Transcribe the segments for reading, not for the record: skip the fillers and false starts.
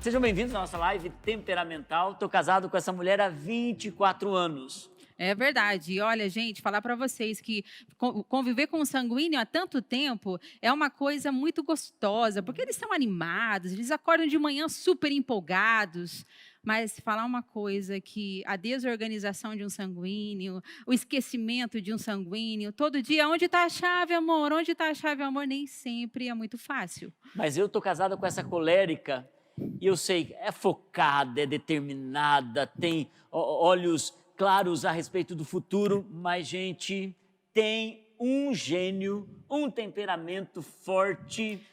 Sejam bem-vindos à nossa live temperamental. Estou casado com essa mulher há 24 anos. É verdade. E olha, gente, falar para vocês que conviver com um sanguíneo há tanto tempo é uma coisa muito gostosa, porque eles são animados, eles acordam de manhã super empolgados. Mas falar uma coisa que a desorganização de um sanguíneo, o esquecimento de um sanguíneo, todo dia, onde está a chave, amor? Onde está a chave, amor? Nem sempre é muito fácil. Mas eu estou casado com essa colérica e eu sei, é focada, é determinada, tem olhos claros a respeito do futuro, mas, gente, tem um gênio, um temperamento forte.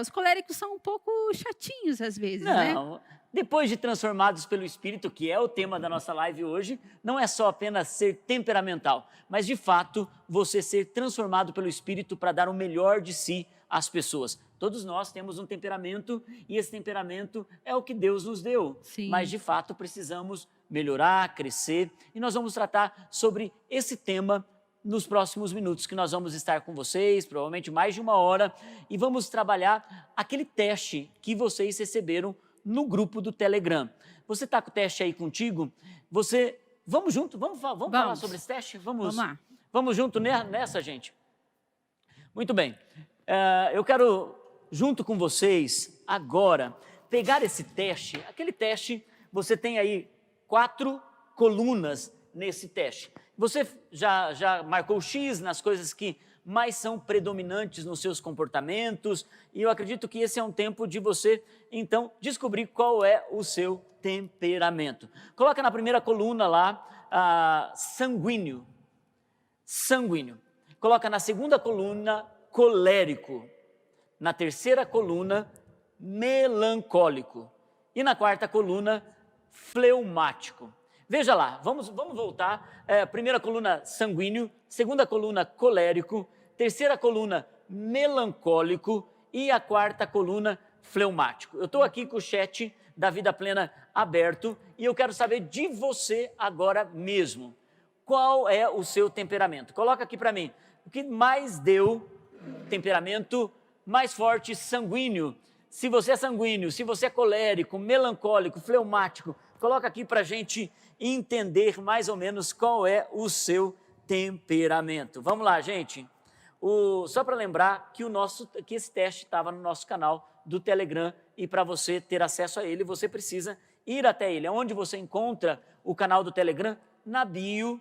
Os coléricos são um pouco chatinhos às vezes, né? Não, depois de transformados pelo Espírito, que é o tema da nossa live hoje, não é só apenas ser temperamental, mas de fato você ser transformado pelo Espírito para dar o melhor de si às pessoas. Todos nós temos um temperamento e esse temperamento é o que Deus nos deu, Sim. mas de fato precisamos melhorar, crescer, e nós vamos tratar sobre esse tema nos próximos minutos que nós vamos estar com vocês, provavelmente mais de 1 hora, e vamos trabalhar aquele teste que vocês receberam no grupo do Telegram. Você está com o teste aí contigo? Vamos junto? Vamos falar sobre esse teste? Vamos lá. Vamos junto nessa, gente? Muito bem. Eu quero, junto com vocês, agora, pegar esse teste. Aquele teste, você tem aí 4 colunas nesse teste. Você já marcou X nas coisas que mais são predominantes nos seus comportamentos, e eu acredito que esse é um tempo de você, então, descobrir qual é o seu temperamento. Coloca na primeira coluna lá, sanguíneo. Sanguíneo. Coloca na segunda coluna, colérico. Na terceira coluna, melancólico. E na quarta coluna, fleumático. Veja lá, vamos voltar. Primeira coluna, sanguíneo. Segunda coluna, colérico. Terceira coluna, melancólico. E a quarta coluna, fleumático. Eu estou aqui com o chat da Vida Plena aberto e eu quero saber de você agora mesmo. Qual é o seu temperamento? Coloca aqui para mim. O que mais deu temperamento mais forte, sanguíneo? Se você é sanguíneo, se você é colérico, melancólico, fleumático, coloca aqui para a gente entender mais ou menos qual é o seu temperamento. Vamos lá, gente. Só para lembrar que esse teste estava no nosso canal do Telegram e para você ter acesso a ele, você precisa ir até ele. Onde você encontra o canal do Telegram? Na bio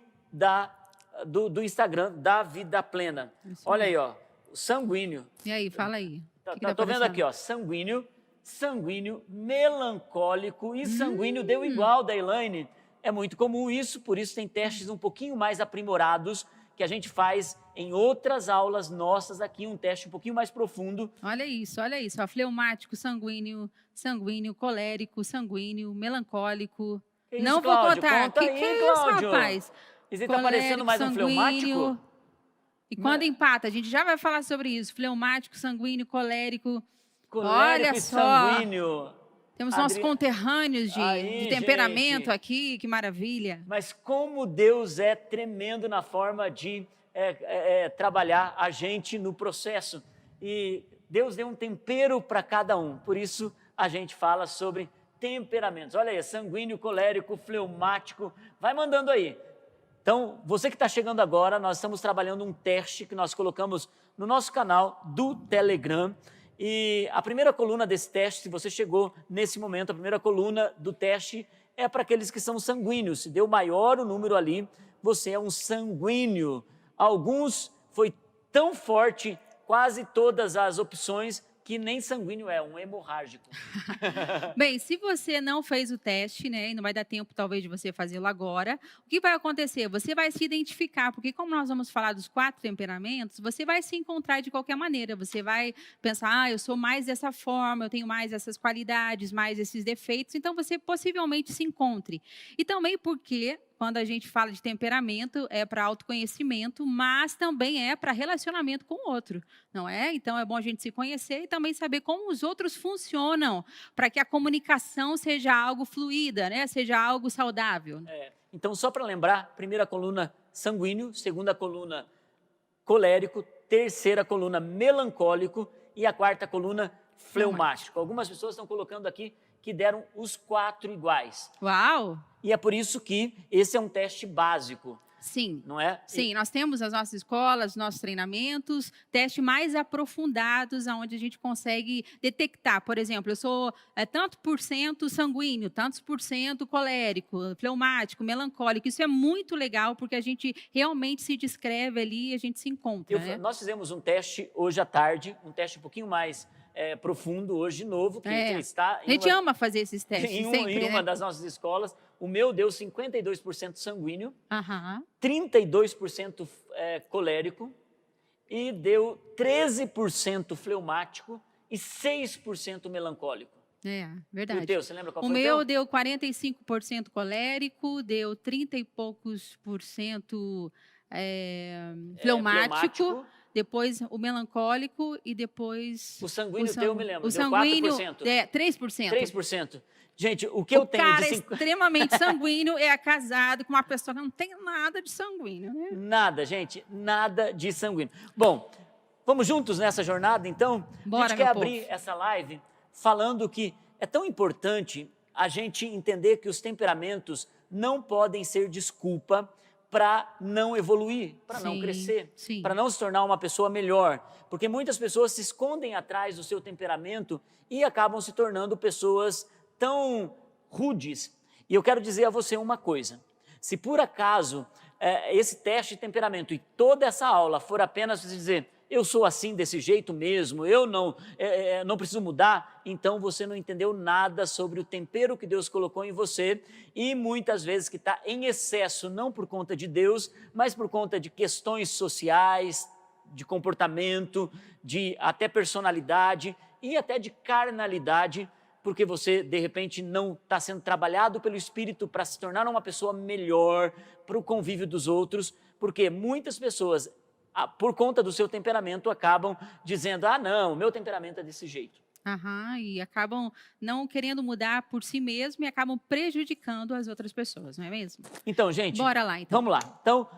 do Instagram da Vida Plena. Olha aí, ó, sanguíneo. E aí, fala aí. Estou vendo aqui, ó, sanguíneo, melancólico e sanguíneo deu igual da Elaine. É muito comum isso, por isso tem testes um pouquinho mais aprimorados que a gente faz em outras aulas nossas aqui, um teste um pouquinho mais profundo. Olha isso, ó, fleumático, sanguíneo, colérico, sanguíneo, melancólico. Que isso, Não vou Cláudio? contar. Conta Que aí, é isso, Cláudio. rapaz? Está parecendo mais um fleumático? E quando empata, a gente já vai falar sobre isso. Fleumático, sanguíneo, colérico. Colérico Olha e só. sanguíneo. Temos nossos conterrâneos Aí, de temperamento gente. Aqui, que maravilha. Mas como Deus é tremendo na forma de trabalhar a gente no processo. E Deus deu um tempero para cada um, por isso a gente fala sobre temperamentos. Olha aí, sanguíneo, colérico, fleumático, vai mandando aí. Então, você que está chegando agora, nós estamos trabalhando um teste que nós colocamos no nosso canal do Telegram. E a primeira coluna desse teste, se você chegou nesse momento, a primeira coluna do teste é para aqueles que são sanguíneos. Se deu maior o número ali, você é um sanguíneo. Alguns foi tão forte, quase todas as opções, que nem sanguíneo é, um hemorrágico. Bem, se você não fez o teste, né, e não vai dar tempo talvez de você fazê-lo agora, o que vai acontecer? Você vai se identificar, porque como nós vamos falar dos 4 temperamentos, você vai se encontrar de qualquer maneira, você vai pensar, eu sou mais dessa forma, eu tenho mais essas qualidades, mais esses defeitos, então você possivelmente se encontre. E também porque quando a gente fala de temperamento, é para autoconhecimento, mas também é para relacionamento com o outro, não é? Então, é bom a gente se conhecer e também saber como os outros funcionam, para que a comunicação seja algo fluida, né? Seja algo saudável. Então, só para lembrar, primeira coluna sanguíneo, segunda coluna colérico, terceira coluna melancólico e a quarta coluna fleumático. Algumas pessoas estão colocando aqui que deram os 4 iguais. Uau! E é por isso que esse é um teste básico, Sim. não é? Sim, nós temos as nossas escolas, nossos treinamentos, testes mais aprofundados, onde a gente consegue detectar, por exemplo, eu sou tanto por cento sanguíneo, tantos por cento colérico, fleumático, melancólico. Isso é muito legal, porque a gente realmente se descreve ali e a gente se encontra. Né? Nós fizemos um teste hoje à tarde, um teste um pouquinho mais profundo hoje de novo, que está a gente ama fazer esses testes em uma das nossas escolas. O meu deu 52% sanguíneo, 32% colérico e deu 13% fleumático e 6% melancólico. É, verdade. E o teu, você lembra qual foi o o meu? teu? Deu 45% colérico, deu 30 e poucos por cento fleumático. Depois o melancólico e depois... O sanguíneo teu, eu me lembro, o deu sanguíneo, 4%. 3%. 3%. Gente, o que eu tenho cara de... extremamente sanguíneo é casado com uma pessoa que não tem nada de sanguíneo, né? Nada, gente, nada de sanguíneo. Bom, vamos juntos nessa jornada, então? Bora, a gente quer abrir essa live falando que é tão importante a gente entender que os temperamentos não podem ser desculpa para não evoluir, para não crescer, para não se tornar uma pessoa melhor. Porque muitas pessoas se escondem atrás do seu temperamento e acabam se tornando pessoas tão rudes. E eu quero dizer a você uma coisa: se por acaso esse teste de temperamento e toda essa aula for apenas você dizer, eu sou assim desse jeito mesmo, eu não preciso mudar, então você não entendeu nada sobre o tempero que Deus colocou em você e muitas vezes que está em excesso, não por conta de Deus, mas por conta de questões sociais, de comportamento, de até personalidade e até de carnalidade, porque você, de repente, não está sendo trabalhado pelo Espírito para se tornar uma pessoa melhor para o convívio dos outros, porque muitas pessoas, por conta do seu temperamento, acabam dizendo, não, meu temperamento é desse jeito. E acabam não querendo mudar por si mesmo e acabam prejudicando as outras pessoas, não é mesmo? Então, gente, bora lá, então. Vamos lá. Então,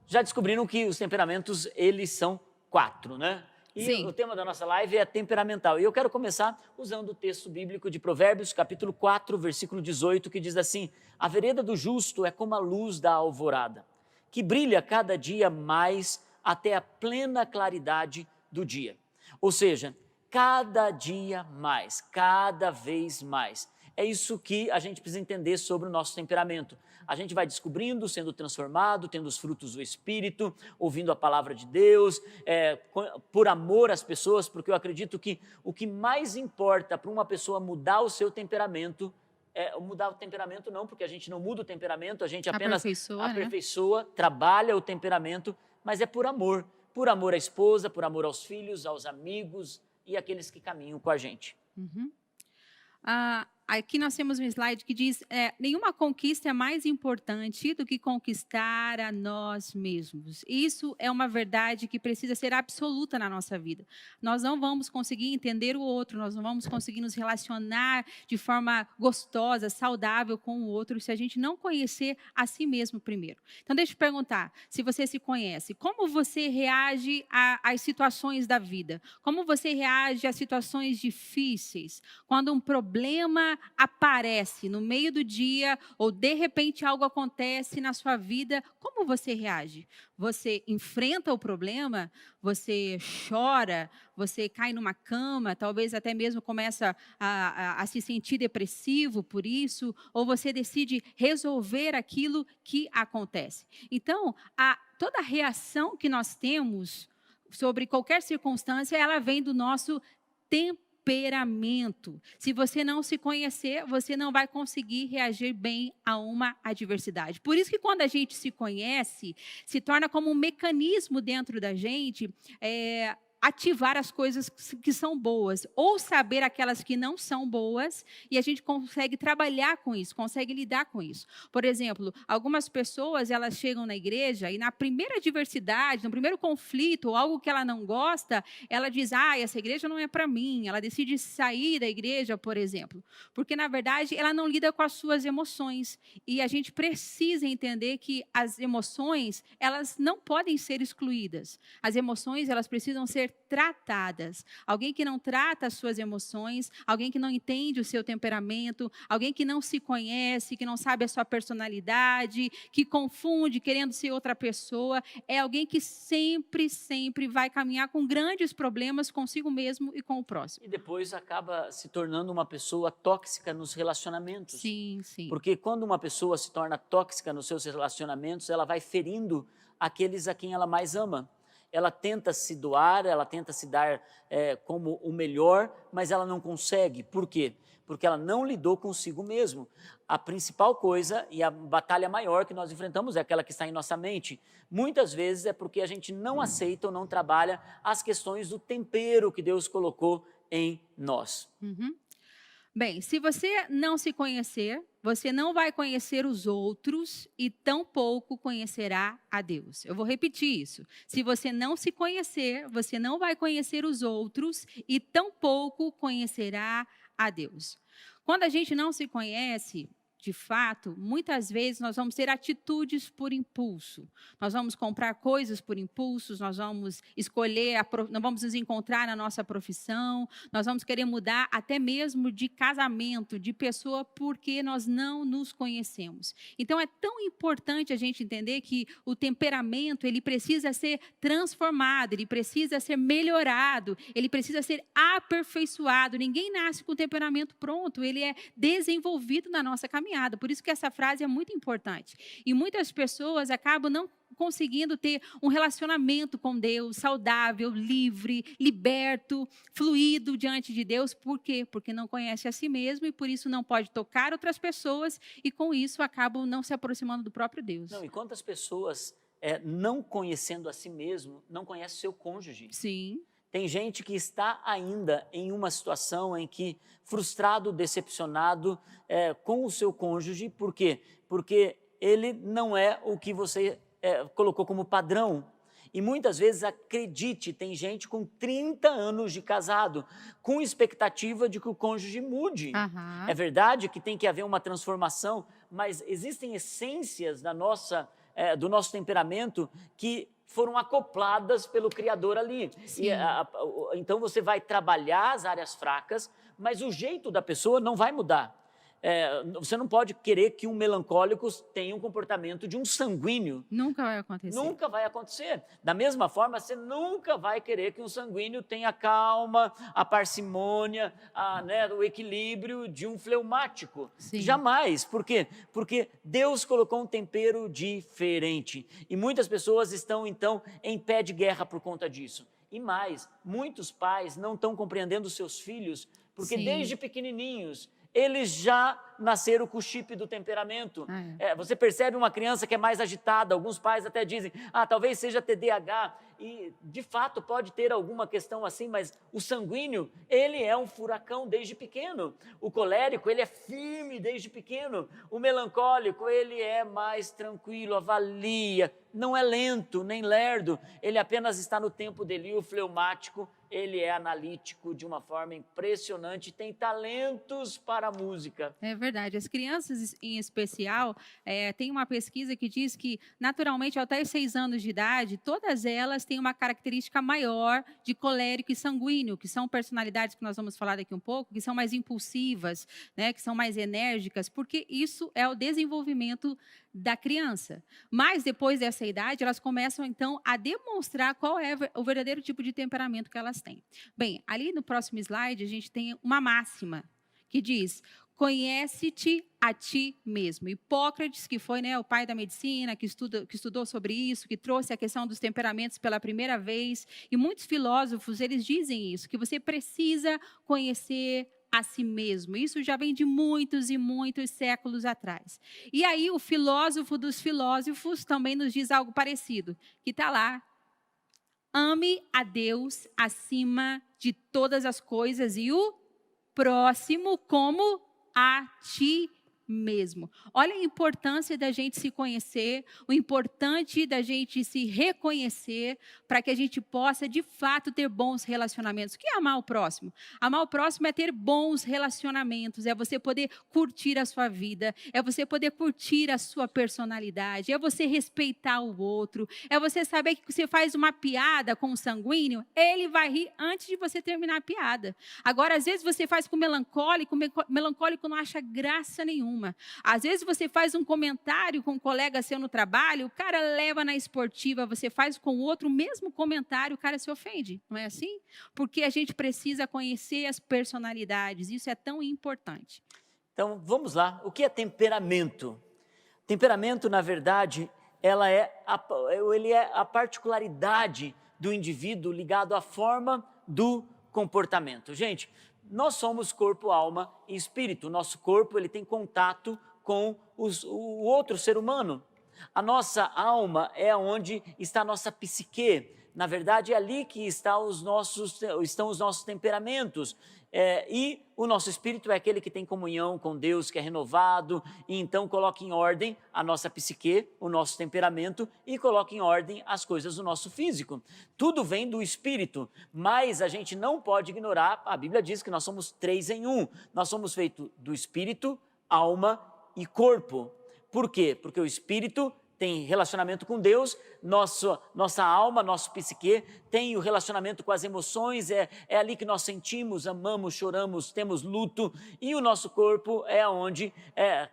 já descobriram que os temperamentos, eles são 4, né? E o tema da nossa live é temperamental. E eu quero começar usando o texto bíblico de Provérbios, capítulo 4, versículo 18, que diz assim: a vereda do justo é como a luz da alvorada, que brilha cada dia mais até a plena claridade do dia. Ou seja, cada dia mais, cada vez mais. É isso que a gente precisa entender sobre o nosso temperamento. A gente vai descobrindo, sendo transformado, tendo os frutos do Espírito, ouvindo a palavra de Deus, por amor às pessoas, porque eu acredito que o que mais importa para uma pessoa mudar o seu temperamento, mudar o temperamento não, porque a gente não muda o temperamento, a gente apenas aperfeiçoa, trabalha o temperamento, mas é por amor à esposa, por amor aos filhos, aos amigos e àqueles que caminham com a gente. Aqui nós temos um slide que diz, nenhuma conquista é mais importante do que conquistar a nós mesmos. Isso é uma verdade que precisa ser absoluta na nossa vida. Nós não vamos conseguir entender o outro, nós não vamos conseguir nos relacionar de forma gostosa, saudável com o outro, se a gente não conhecer a si mesmo primeiro. Então, deixa eu te perguntar, se você se conhece, como você reage às situações da vida? Como você reage às situações difíceis? Quando um problema aparece no meio do dia ou de repente algo acontece na sua vida, como você reage? Você enfrenta o problema? Você chora? Você cai numa cama? Talvez até mesmo começa a se sentir depressivo por isso? Ou você decide resolver aquilo que acontece? Então, toda a reação que nós temos sobre qualquer circunstância, ela vem do nosso temperamento. Se você não se conhecer, você não vai conseguir reagir bem a uma adversidade. Por isso que quando a gente se conhece, se torna como um mecanismo dentro da gente, ativar as coisas que são boas, ou saber aquelas que não são boas, e a gente consegue trabalhar com isso, consegue lidar com isso. Por exemplo, algumas pessoas, elas chegam na igreja e na primeira adversidade, no primeiro conflito, ou algo que ela não gosta, ela diz, essa igreja não é para mim, ela decide sair da igreja, por exemplo, porque na verdade ela não lida com as suas emoções, e a gente precisa entender que as emoções, elas não podem ser excluídas, as emoções, elas precisam ser ser tratadas. Alguém que não trata as suas emoções, alguém que não entende o seu temperamento, alguém que não se conhece, que não sabe a sua personalidade, que confunde querendo ser outra pessoa, é alguém que sempre, sempre vai caminhar com grandes problemas consigo mesmo e com o próximo. E depois acaba se tornando uma pessoa tóxica nos relacionamentos. Sim, sim. Porque quando uma pessoa se torna tóxica nos seus relacionamentos, ela vai ferindo aqueles a quem ela mais ama. Ela tenta se doar, ela tenta se dar como o melhor, mas ela não consegue. Por quê? Porque ela não lidou consigo mesmo. A principal coisa e a batalha maior que nós enfrentamos é aquela que está em nossa mente. Muitas vezes é porque a gente não aceita ou não trabalha as questões do tempero que Deus colocou em nós. Uhum. Bem, se você não se conhecer, você não vai conhecer os outros e tampouco conhecerá a Deus. Eu vou repetir isso. Se você não se conhecer, você não vai conhecer os outros e tampouco conhecerá a Deus. Quando a gente não se conhece, de fato, muitas vezes nós vamos ter atitudes por impulso. Nós vamos comprar coisas por impulsos, nós vamos escolher, nós vamos nos encontrar na nossa profissão, nós vamos querer mudar até mesmo de casamento, de pessoa, porque nós não nos conhecemos. Então, é tão importante a gente entender que o temperamento, ele precisa ser transformado, ele precisa ser melhorado, ele precisa ser aperfeiçoado. Ninguém nasce com o temperamento pronto, ele é desenvolvido na nossa caminhada. Por isso que essa frase é muito importante. E muitas pessoas acabam não conseguindo ter um relacionamento com Deus saudável, livre, liberto, fluido diante de Deus. Por quê? Porque não conhece a si mesmo e por isso não pode tocar outras pessoas e com isso acabam não se aproximando do próprio Deus. Não, e quantas pessoas, não conhecendo a si mesmo, não conhecem o seu cônjuge? Sim. Tem gente que está ainda em uma situação em que, frustrado, decepcionado com o seu cônjuge, por quê? Porque ele não é o que você colocou como padrão. E muitas vezes, acredite, tem gente com 30 anos de casado, com expectativa de que o cônjuge mude. Aham. É verdade que tem que haver uma transformação, mas existem essências do nosso temperamento que foram acopladas pelo Criador ali. Sim. Então você vai trabalhar as áreas fracas, mas o jeito da pessoa não vai mudar. Você não pode querer que um melancólico tenha um comportamento de um sanguíneo. Nunca vai acontecer. Nunca vai acontecer. Da mesma forma, você nunca vai querer que um sanguíneo tenha a calma, a parcimônia, o equilíbrio de um fleumático. Sim. Jamais. Por quê? Porque Deus colocou um tempero diferente. E muitas pessoas estão, então, em pé de guerra por conta disso. E mais, muitos pais não estão compreendendo os seus filhos, porque Sim. desde pequenininhos, eles já nasceram com o chip do temperamento. Você percebe uma criança que é mais agitada, alguns pais até dizem, talvez seja TDAH, e de fato pode ter alguma questão assim, mas o sanguíneo, ele é um furacão desde pequeno. O colérico, ele é firme desde pequeno. O melancólico, ele é mais tranquilo, avalia, não é lento nem lerdo, ele apenas está no tempo dele. E o fleumático, ele é analítico de uma forma impressionante, tem talentos para a música. É verdade. As crianças, em especial, tem uma pesquisa que diz que, naturalmente, até os 6 anos de idade, todas elas têm uma característica maior de colérico e sanguíneo, que são personalidades que nós vamos falar daqui um pouco, que são mais impulsivas, né, que são mais enérgicas, porque isso é o desenvolvimento da criança. Mas, depois dessa idade, elas começam, então, a demonstrar qual é o verdadeiro tipo de temperamento que elas têm. Bem, ali no próximo slide, a gente tem uma máxima que diz: conhece-te a ti mesmo. Hipócrates, que foi o pai da medicina, que estudou sobre isso, que trouxe a questão dos temperamentos pela primeira vez, e muitos filósofos, eles dizem isso, que você precisa conhecer a si mesmo. Isso já vem de muitos e muitos séculos atrás. E aí o filósofo dos filósofos também nos diz algo parecido, que está lá: ame a Deus acima de todas as coisas e o próximo como a ti mesmo. Olha a importância da gente se conhecer, o importante da gente se reconhecer, para que a gente possa, de fato, ter bons relacionamentos. O que é amar o próximo? Amar o próximo é ter bons relacionamentos, é você poder curtir a sua vida, é você poder curtir a sua personalidade, é você respeitar o outro, é você saber que você faz uma piada com o sanguíneo, ele vai rir antes de você terminar a piada. Agora, às vezes você faz com melancólico, o melancólico não acha graça nenhuma. Às vezes você faz um comentário com um colega seu no trabalho, o cara leva na esportiva, você faz com o outro o mesmo comentário, o cara se ofende, não é assim? Porque a gente precisa conhecer as personalidades, isso é tão importante. Então, vamos lá. O que é temperamento? Temperamento, na verdade, ele é a particularidade do indivíduo ligado à forma do comportamento. Gente, nós somos corpo, alma e espírito. O nosso corpo ele tem contato com o outro ser humano. A nossa alma é onde está a nossa psique. Na verdade, é ali que estão os nossos temperamentos. E o nosso espírito é aquele que tem comunhão com Deus, que é renovado, e então coloca em ordem a nossa psique, o nosso temperamento, e coloca em ordem as coisas do nosso físico. Tudo vem do espírito, mas a gente não pode ignorar, a Bíblia diz que nós somos 3 em 1. Nós somos feitos do espírito, alma e corpo. Por quê? Porque o espírito tem relacionamento com Deus, nossa alma, nosso psique tem o relacionamento com as emoções, é ali que nós sentimos, amamos, choramos, temos luto, e o nosso corpo é onde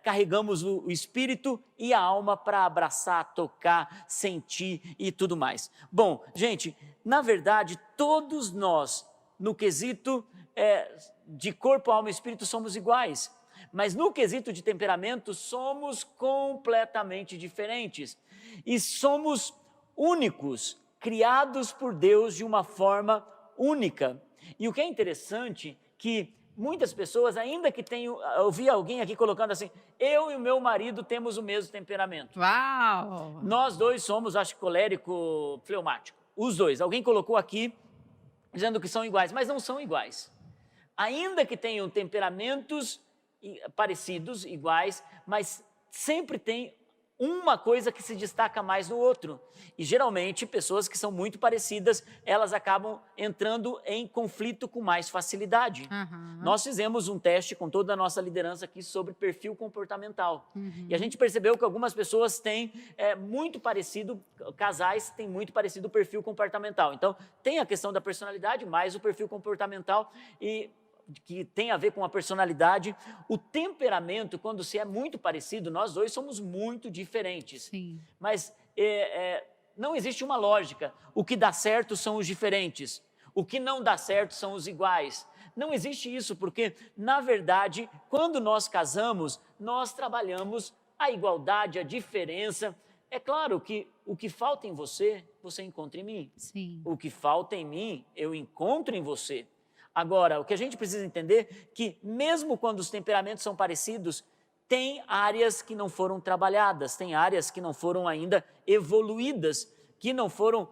carregamos o espírito e a alma para abraçar, tocar, sentir e tudo mais. Bom, gente, na verdade, todos nós, no quesito de corpo, alma e espírito, somos iguais. Mas no quesito de temperamento, somos completamente diferentes. E somos únicos, criados por Deus de uma forma única. E o que é interessante, que muitas pessoas, ainda que tenham... Eu vi alguém aqui colocando assim, eu e o meu marido temos o mesmo temperamento. Uau! Nós dois somos, acho que colérico, fleumático. Os dois. Alguém colocou aqui, dizendo que são iguais, mas não são iguais. Ainda que tenham temperamentos parecidos, iguais, mas sempre tem uma coisa que se destaca mais no outro. E geralmente pessoas que são muito parecidas, elas acabam entrando em conflito com mais facilidade. Uhum. Nós fizemos um teste com toda a nossa liderança aqui sobre perfil comportamental. E a gente percebeu que algumas pessoas têm muito parecido, casais têm muito parecido o perfil comportamental. Então, tem a questão da personalidade, mais o perfil comportamental e que tem a ver com a personalidade. O temperamento, quando se é muito parecido, nós dois somos muito diferentes. Sim. Mas não existe uma lógica. O que dá certo são os diferentes. O que não dá certo são os iguais. Não existe isso, porque, na verdade, quando nós casamos, nós trabalhamos a igualdade, a diferença. É claro que o que falta em você, você encontra em mim. Sim. O que falta em mim, eu encontro em você. Agora, o que a gente precisa entender é que, mesmo quando os temperamentos são parecidos, tem áreas que não foram trabalhadas, tem áreas que não foram ainda evoluídas, que não foram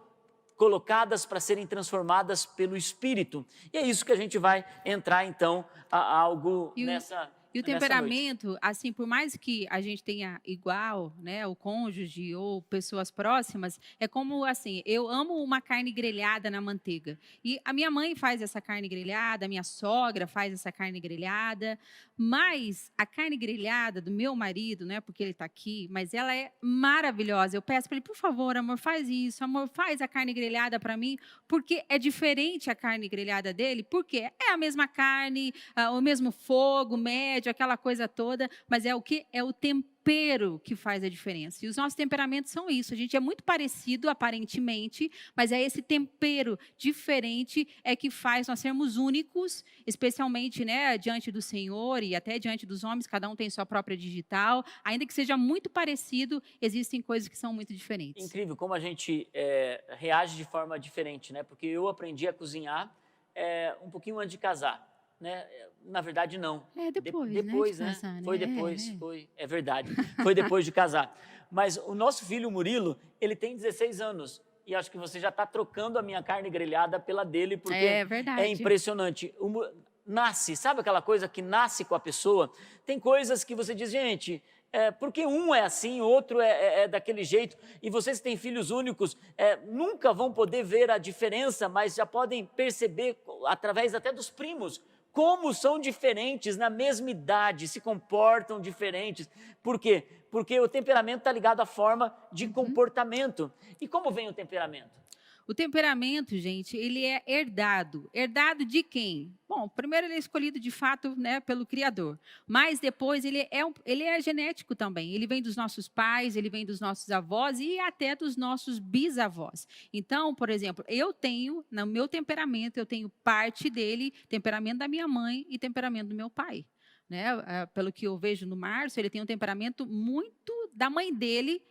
colocadas para serem transformadas pelo Espírito. E é isso que a gente vai entrar, então, a algo nessa... E o temperamento, assim, por mais que a gente tenha igual, né, o cônjuge ou pessoas próximas, é como, assim, eu amo uma carne grelhada na manteiga. E a minha mãe faz essa carne grelhada, a minha sogra faz essa carne grelhada, mas a carne grelhada do meu marido, né, porque ele está aqui, mas ela é maravilhosa. Eu peço para ele, por favor, amor, faz isso, amor, faz a carne grelhada para mim, porque é diferente a carne grelhada dele, porque é a mesma carne, o mesmo fogo médio, aquela coisa toda, mas é o que? É o tempero que faz a diferença. E os nossos temperamentos são isso. A gente é muito parecido, aparentemente, mas é esse tempero diferente é que faz nós sermos únicos, especialmente, né, diante do Senhor e até diante dos homens, cada um tem sua própria digital. Ainda que seja muito parecido, existem coisas que são muito diferentes. Incrível como a gente reage de forma diferente, né? Porque eu aprendi a cozinhar um pouquinho antes de casar. Né? Na verdade, não. Depois, né? Casar, né? Foi depois, é verdade. Foi depois de casar. Mas o nosso filho Murilo, ele tem 16 anos. E acho que você já está trocando a minha carne grelhada pela dele, porque verdade. é impressionante. nasce, sabe aquela coisa que nasce com a pessoa? Tem coisas que você diz, gente, porque um é assim, outro é daquele jeito, e vocês que têm filhos únicos nunca vão poder ver a diferença, mas já podem perceber, através até dos primos, como são diferentes na mesma idade, se comportam diferentes. Por quê? Porque o temperamento está ligado à forma de comportamento. E como vem o temperamento? O temperamento, gente, ele é herdado. Herdado de quem? Bom, primeiro ele é escolhido de fato, né, pelo Criador. Mas depois ele é genético também. Ele vem dos nossos pais, ele vem dos nossos avós e até dos nossos bisavós. Então, por exemplo, eu tenho, no meu temperamento, eu tenho parte dele, temperamento da minha mãe e temperamento do meu pai. Né? Pelo que eu vejo no Márcio, ele tem um temperamento muito da mãe dele.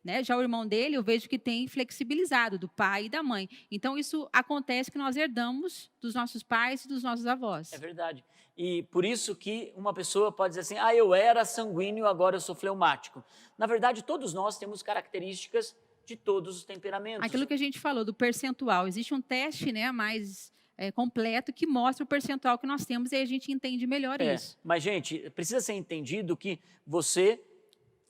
Né? Já o irmão dele, eu vejo que tem flexibilizado, do pai e da mãe. Então, isso acontece que nós herdamos dos nossos pais e dos nossos avós. É verdade. E por isso que uma pessoa pode dizer assim, eu era sanguíneo, agora eu sou fleumático. Na verdade, todos nós temos características de todos os temperamentos. Aquilo que a gente falou do percentual. Existe um teste, né, mais completo que mostra o percentual que nós temos e aí a gente entende melhor isso. Mas, gente, precisa ser entendido que você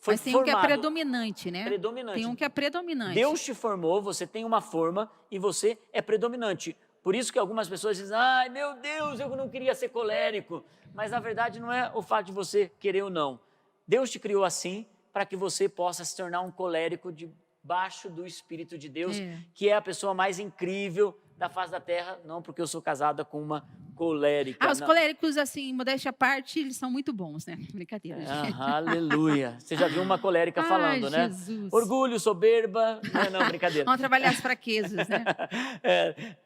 foi Mas tem formado. um que é predominante, né? Predominante. Tem um que é predominante. Deus te formou, você tem uma forma e você é predominante. Por isso que algumas pessoas dizem, ai meu Deus, eu não queria ser colérico. Mas na verdade não é o fato de você querer ou não. Deus te criou assim para que você possa se tornar um colérico debaixo do Espírito de Deus, que é a pessoa mais incrível da face da terra, não porque eu sou casada com uma colérica. Os coléricos, assim, modéstia à parte, eles são muito bons, né? Brincadeira. Aleluia. Você já viu uma colérica falando, né? Jesus. Orgulho, soberba, não, brincadeira. Vamos trabalhar as fraquezas, né?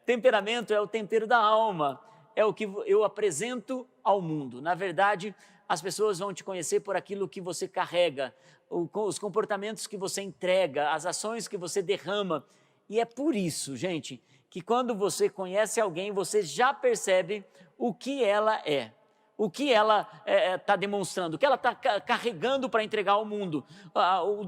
Temperamento é o tempero da alma, é o que eu apresento ao mundo. Na verdade, as pessoas vão te conhecer por aquilo que você carrega, os comportamentos que você entrega, as ações que você derrama. E é por isso, gente, que quando você conhece alguém, você já percebe o que ela é, o que ela está demonstrando, o que ela está carregando para entregar ao mundo.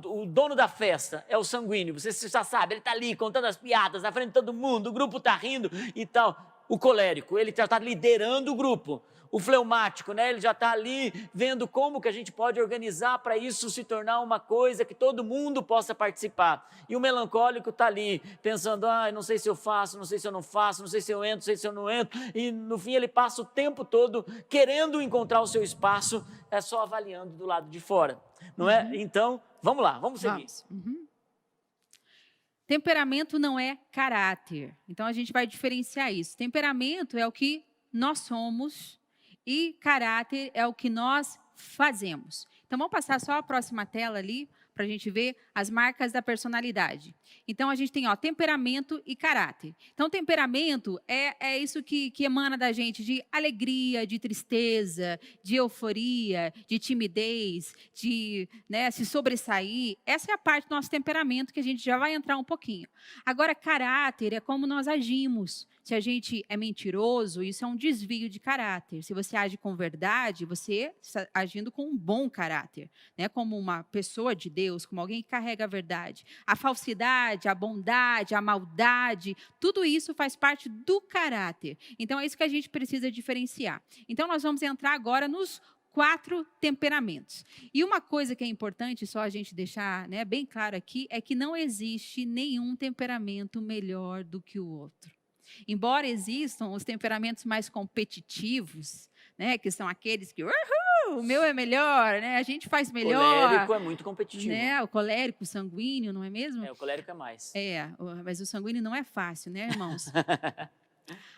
O dono da festa é o sanguíneo, você já sabe, ele está ali contando as piadas na frente de todo mundo, o grupo está rindo e tal. O colérico, ele já está liderando o grupo. O fleumático, né, ele já está ali vendo como que a gente pode organizar para isso se tornar uma coisa que todo mundo possa participar. E o melancólico está ali pensando, não sei se eu faço, não sei se eu não faço, não sei se eu entro, não sei se eu não entro. E no fim ele passa o tempo todo querendo encontrar o seu espaço, só avaliando do lado de fora. Não é? Então, vamos lá, vamos seguir. Temperamento não é caráter. Então, a gente vai diferenciar isso. Temperamento é o que nós somos e caráter é o que nós fazemos. Então, vamos passar só a próxima tela ali, para a gente ver as marcas da personalidade. Então, a gente tem temperamento e caráter. Então, temperamento é isso que emana da gente de alegria, de tristeza, de euforia, de timidez, de se sobressair. Essa é a parte do nosso temperamento que a gente já vai entrar um pouquinho. Agora, caráter é como nós agimos. Se a gente é mentiroso, isso é um desvio de caráter. Se você age com verdade, você está agindo com um bom caráter, né? Como uma pessoa de Deus, como alguém que carrega a verdade. A falsidade, a bondade, a maldade, tudo isso faz parte do caráter. Então, é isso que a gente precisa diferenciar. Então, nós vamos entrar agora nos 4 temperamentos. E uma coisa que é importante, só a gente deixar bem claro aqui, é que não existe nenhum temperamento melhor do que o outro. Embora existam os temperamentos mais competitivos, né, que são aqueles que o meu é melhor, né, a gente faz melhor. O colérico é muito competitivo. Né, o colérico, o sanguíneo, não é mesmo? O colérico é mais. Mas o sanguíneo não é fácil, né, irmãos?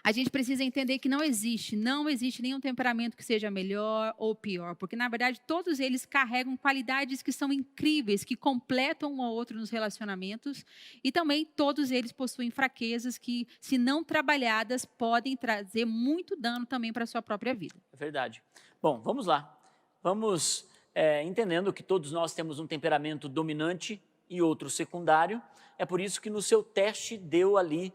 A gente precisa entender que não existe nenhum temperamento que seja melhor ou pior, porque, na verdade, todos eles carregam qualidades que são incríveis, que completam um ao outro nos relacionamentos, e também todos eles possuem fraquezas que, se não trabalhadas, podem trazer muito dano também para a sua própria vida. É verdade. Bom, vamos lá. Vamos entendendo que todos nós temos um temperamento dominante e outro secundário. É por isso que no seu teste deu ali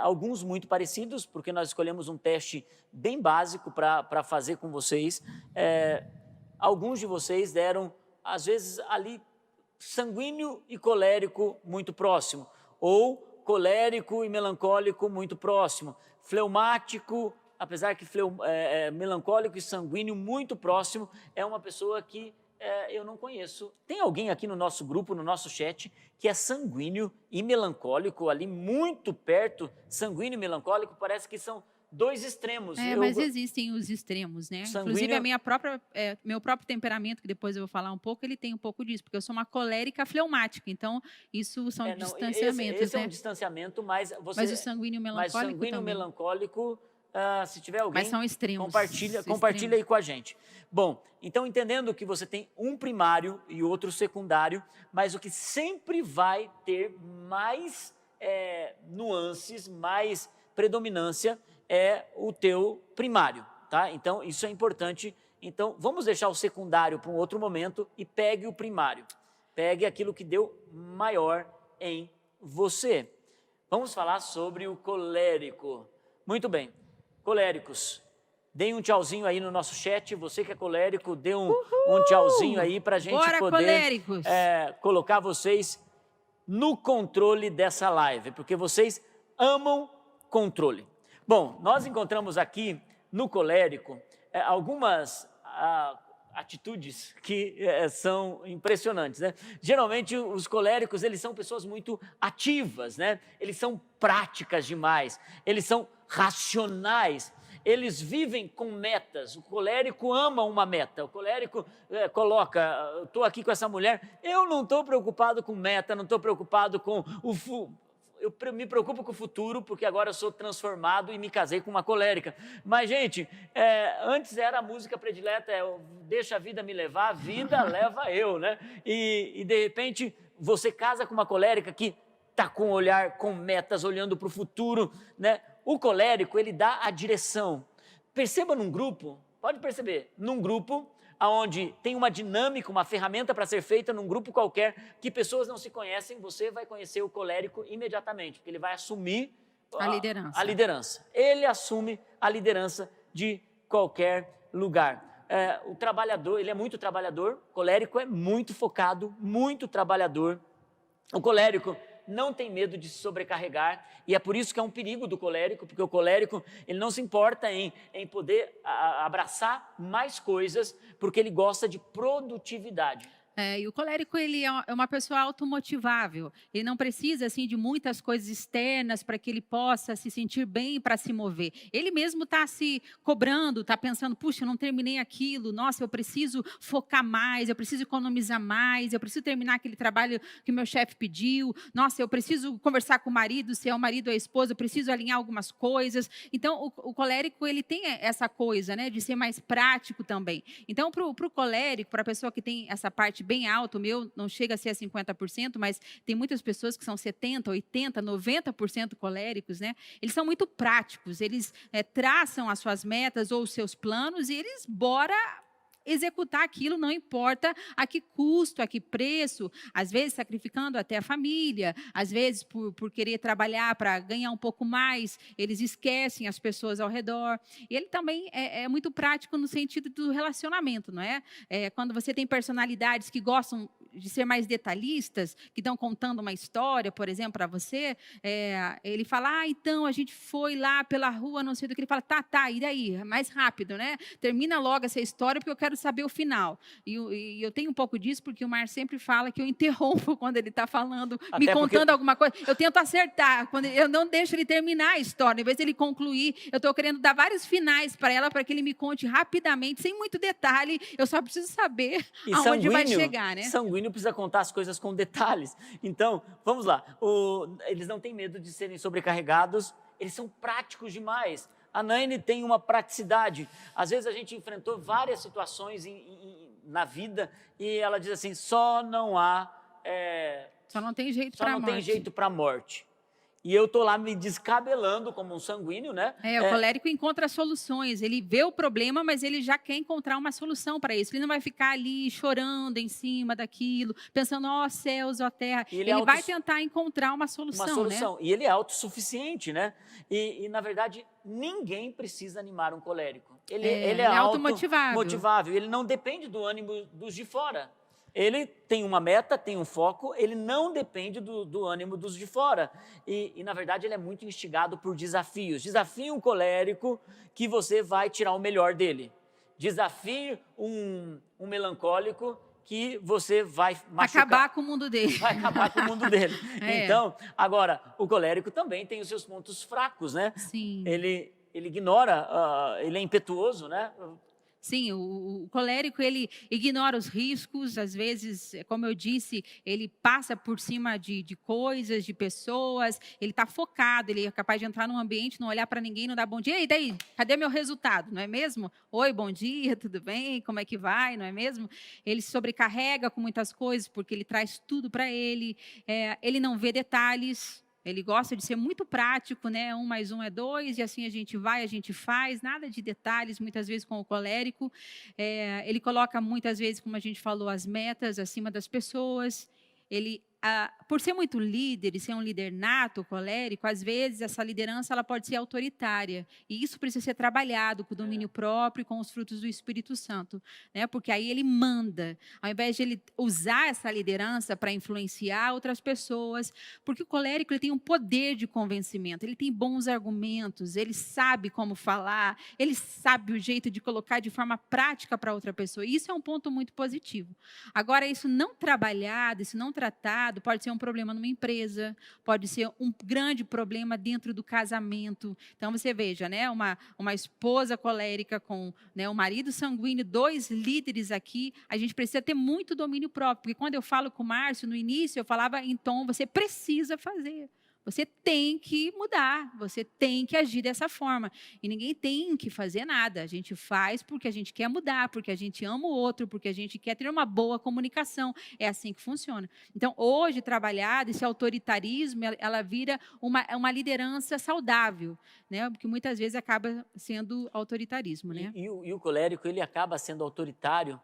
alguns muito parecidos, porque nós escolhemos um teste bem básico para fazer com vocês. Alguns de vocês deram, às vezes, ali, sanguíneo e colérico muito próximo, ou colérico e melancólico muito próximo, fleumático apesar que melancólico e sanguíneo, muito próximo, é uma pessoa que eu não conheço. Tem alguém aqui no nosso grupo, no nosso chat, que é sanguíneo e melancólico, ali muito perto, sanguíneo e melancólico, parece que são dois extremos. Mas existem os extremos, né? Sanguíneo... Inclusive, meu próprio temperamento, que depois eu vou falar um pouco, ele tem um pouco disso, porque eu sou uma colérica fleumática, então isso são distanciamentos, esse né? É um distanciamento, mas Mas o sanguíneo melancólico Mas o sanguíneo também. melancólico, se tiver alguém, mas são extremos. Compartilha aí com a gente. Bom, então entendendo que você tem um primário e outro secundário, mas o que sempre vai ter mais nuances, mais predominância é o teu primário, tá? Então, isso é importante. Então, vamos deixar o secundário para um outro momento e pegue o primário. Pegue aquilo que deu maior em você. Vamos falar sobre o colérico. Muito bem. Coléricos, deem um tchauzinho aí no nosso chat. Você que é colérico, dê um tchauzinho aí para a gente poder colocar vocês no controle dessa live, porque vocês amam controle. Bom, nós encontramos aqui no colérico algumas atitudes que são impressionantes, né? Geralmente os coléricos, eles são pessoas muito ativas, né? Eles são práticas demais, eles são racionais, eles vivem com metas. O colérico ama uma meta, o colérico coloca, estou aqui com essa mulher, eu não estou preocupado com meta, não estou preocupado com eu me preocupo com o futuro, porque agora eu sou transformado e me casei com uma colérica. Mas, gente, antes era a música predileta, deixa a vida me levar, a vida leva eu, né? E de repente, você casa com uma colérica que está com um olhar, com metas, olhando para o futuro, né? O colérico, ele dá a direção. Perceba num grupo, pode perceber, num grupo onde tem uma dinâmica, uma ferramenta para ser feita num grupo qualquer, que pessoas não se conhecem, você vai conhecer o colérico imediatamente, porque ele vai assumir a liderança. Ele assume a liderança de qualquer lugar. O trabalhador, ele é muito trabalhador, o colérico é muito focado, muito trabalhador. O colérico não tem medo de se sobrecarregar, e é por isso que é um perigo do colérico, porque o colérico, ele não se importa em poder abraçar mais coisas, porque ele gosta de produtividade. E o colérico, ele é uma pessoa automotivável. Ele não precisa, assim, de muitas coisas externas para que ele possa se sentir bem para se mover. Ele mesmo está se cobrando, está pensando, puxa, eu não terminei aquilo, nossa, eu preciso focar mais, eu preciso economizar mais, eu preciso terminar aquele trabalho que o meu chefe pediu, nossa, eu preciso conversar com o marido, se é o marido ou a esposa, eu preciso alinhar algumas coisas. Então, o colérico, ele tem essa coisa, né, de ser mais prático também. Então, para o colérico, para a pessoa que tem essa parte bem alto, o meu não chega a ser a 50%, mas tem muitas pessoas que são 70%, 80%, 90% coléricos, né? Eles são muito práticos, eles traçam as suas metas ou os seus planos e eles bora executar aquilo, não importa a que custo, a que preço, às vezes sacrificando até a família, às vezes por querer trabalhar para ganhar um pouco mais, eles esquecem as pessoas ao redor. E ele também é muito prático no sentido do relacionamento, não é? Quando você tem personalidades que gostam de ser mais detalhistas, que estão contando uma história, por exemplo, para você, ele fala, então, a gente foi lá pela rua, não sei do que, ele fala, tá, e daí? Mais rápido, né? Termina logo essa história, porque eu quero saber o final. E eu tenho um pouco disso, porque o Mar sempre fala que eu interrompo quando ele está falando, me contando alguma coisa. Eu tento acertar, eu não deixo ele terminar a história. Em vez de ele concluir, eu estou querendo dar vários finais para ela, para que ele me conte rapidamente, sem muito detalhe. Eu só preciso saber aonde vai chegar, né? Sanguíneo precisa contar as coisas com detalhes. Então, vamos lá. Eles não têm medo de serem sobrecarregados, eles são práticos demais. A Naine tem uma praticidade. Às vezes a gente enfrentou várias situações na vida e ela diz assim, só não tem jeito para a morte. E eu estou lá me descabelando como um sanguíneo, né? O colérico encontra soluções. Ele vê o problema, mas ele já quer encontrar uma solução para isso. Ele não vai ficar ali chorando em cima daquilo, pensando, ó céus, ó terra. Ele vai tentar encontrar uma solução, né? E ele é autossuficiente, né? E, na verdade, ninguém precisa animar um colérico. Ele é automotivável. Ele não depende do ânimo dos de fora. Ele tem uma meta, tem um foco, ele não depende do ânimo dos de fora. E, na verdade, ele é muito instigado por desafios. Desafie um colérico que você vai tirar o melhor dele. Desafie um melancólico que você vai machucar. Acabar com o mundo dele. Vai acabar com o mundo dele. É. Então, agora, o colérico também tem os seus pontos fracos, né? Sim. Ele ignora, ele é impetuoso, né? Sim, o colérico, ele ignora os riscos, às vezes, como eu disse, ele passa por cima de coisas, de pessoas, ele está focado, ele é capaz de entrar num ambiente, não olhar para ninguém, não dar bom dia, e daí, cadê meu resultado, não é mesmo? Oi, bom dia, tudo bem, como é que vai, não é mesmo? Ele se sobrecarrega com muitas coisas, porque ele traz tudo para ele, ele não vê detalhes. Ele gosta de ser muito prático, né? 1 mais 1 é 2, e assim a gente vai, a gente faz, nada de detalhes, muitas vezes com o colérico. Ele coloca muitas vezes, como a gente falou, as metas acima das pessoas. Ele, por ser muito líder e ser um líder nato, colérico, às vezes essa liderança ela pode ser autoritária. E isso precisa ser trabalhado com o domínio próprio e com os frutos do Espírito Santo, né? Porque aí ele manda, ao invés de ele usar essa liderança para influenciar outras pessoas, porque o colérico ele tem um poder de convencimento, ele tem bons argumentos, ele sabe como falar, ele sabe o jeito de colocar de forma prática para outra pessoa. E isso é um ponto muito positivo. Agora, isso não trabalhado, isso não tratado, pode ser um problema numa empresa, pode ser um grande problema dentro do casamento. Então, você veja, né, uma esposa colérica com, né, um marido sanguíneo, 2 líderes aqui, a gente precisa ter muito domínio próprio, porque quando eu falo com o Márcio, no início, eu falava em tom, você precisa fazer. Você tem que mudar, você tem que agir dessa forma. E ninguém tem que fazer nada. A gente faz porque a gente quer mudar, porque a gente ama o outro, porque a gente quer ter uma boa comunicação. É assim que funciona. Então, hoje, trabalhado, esse autoritarismo, ela vira uma liderança saudável, né? Porque muitas vezes acaba sendo autoritarismo, né? E o colérico, ele acaba sendo autoritário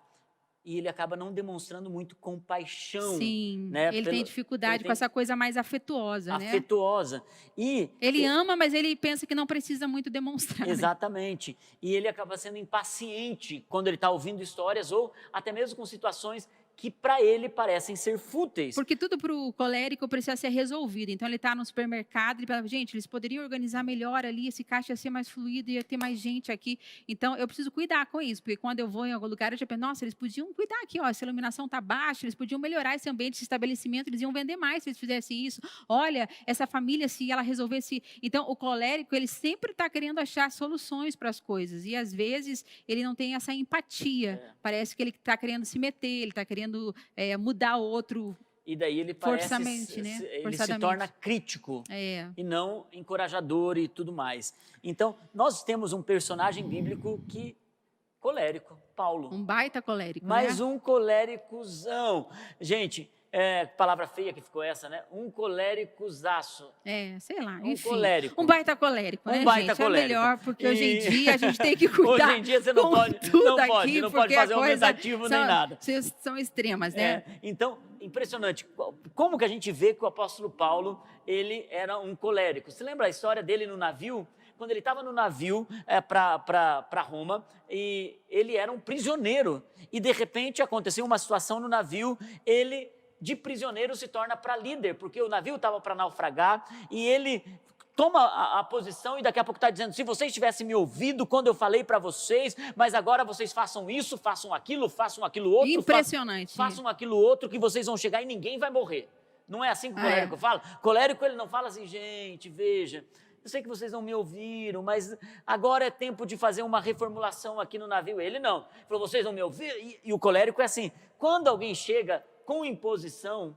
e ele acaba não demonstrando muito compaixão. Sim, né? ele tem dificuldade com essa coisa mais afetuosa, né? Afetuosa. Ele ama, mas ele pensa que não precisa muito demonstrar. né? Exatamente. E ele acaba sendo impaciente quando ele está ouvindo histórias ou até mesmo com situações que para ele parecem ser fúteis. Porque tudo para o colérico precisa ser resolvido. Então, ele está no supermercado e fala, gente, eles poderiam organizar melhor ali, esse caixa ia ser mais fluido, ia ter mais gente aqui. Então, eu preciso cuidar com isso, porque quando eu vou em algum lugar, eu já penso, nossa, eles podiam cuidar aqui, ó, essa iluminação está baixa, eles podiam melhorar esse ambiente, esse estabelecimento, eles iam vender mais se eles fizessem isso. Olha, essa família, se ela resolvesse... Então, o colérico, ele sempre está querendo achar soluções para as coisas. E, às vezes, ele não tem essa empatia. Parece que ele está querendo se meter, ele está querendo mudar o outro. E daí ele parece, né? ele se torna crítico e não encorajador e tudo mais. Então, nós temos um personagem bíblico colérico, Paulo. Um baita colérico, Mas né? um coléricozão. Gente, palavra feia que ficou essa, né? Um coléricozaço. Sei lá, Um enfim. colérico. Um baita colérico, né, baita gente? colérico. É melhor, porque hoje em dia a gente tem que cuidar. Hoje em dia você não pode fazer aumentativo nem nada. São extremas, né? Então, impressionante. Como que a gente vê que o apóstolo Paulo, ele era um colérico? Você lembra a história dele no navio? Quando ele estava no navio para Roma, e ele era um prisioneiro. E, de repente, aconteceu uma situação no navio, ele, de prisioneiro, se torna para líder, porque o navio estava para naufragar, e ele toma a posição e daqui a pouco está dizendo, se vocês tivessem me ouvido quando eu falei para vocês, mas agora vocês façam isso, façam aquilo outro. Impressionante. Façam aquilo outro que vocês vão chegar e ninguém vai morrer. Não é assim que o colérico fala? Colérico, ele não fala assim, gente, veja... Eu sei que vocês não me ouviram, mas agora é tempo de fazer uma reformulação aqui no navio. Ele não. Ele falou, vocês não me ouviram? E o colérico é assim, quando alguém chega com imposição,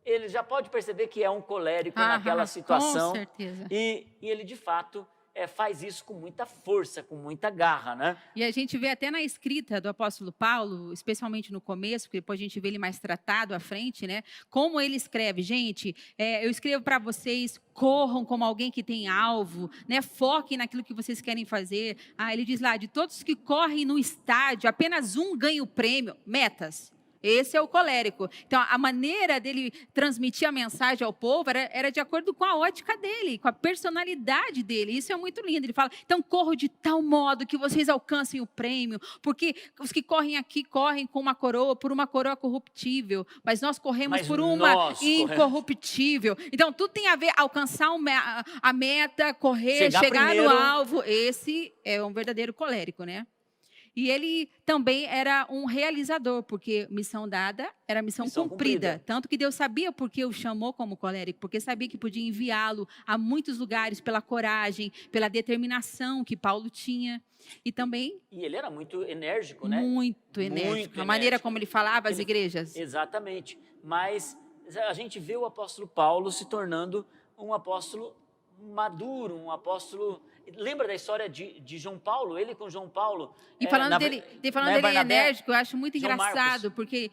ele já pode perceber que é um colérico naquela situação. Com certeza. E ele, de fato, faz isso com muita força, com muita garra, né? E a gente vê até na escrita do apóstolo Paulo, especialmente no começo, porque depois a gente vê ele mais tratado à frente, né? Como ele escreve, gente, eu escrevo para vocês, corram como alguém que tem alvo, né? Foquem naquilo que vocês querem fazer. Ele diz lá, de todos que correm no estádio, apenas um ganha o prêmio, metas. Esse é o colérico. Então, a maneira dele transmitir a mensagem ao povo era de acordo com a ótica dele, com a personalidade dele. Isso é muito lindo. Ele fala, então corro de tal modo que vocês alcancem o prêmio, porque os que correm aqui correm com uma coroa, por uma coroa corruptível, mas nós corremos Mas por uma nós corremos. incorruptível. Então, tudo tem a ver, alcançar a meta, correr, chegar primeiro. no alvo. Esse é um verdadeiro colérico, né? E ele também era um realizador, porque missão dada era missão cumprida. Tanto que Deus sabia por que o chamou como colérico, porque sabia que podia enviá-lo a muitos lugares pela coragem, pela determinação que Paulo tinha. E também... E ele era muito enérgico, né? Muito enérgico. A maneira como ele falava às igrejas. Exatamente. Mas a gente vê o apóstolo Paulo se tornando um apóstolo maduro, um apóstolo... Lembra da história de João Paulo? Ele com João Paulo. E falando dele enérgico, eu acho muito João engraçado, Marcos. porque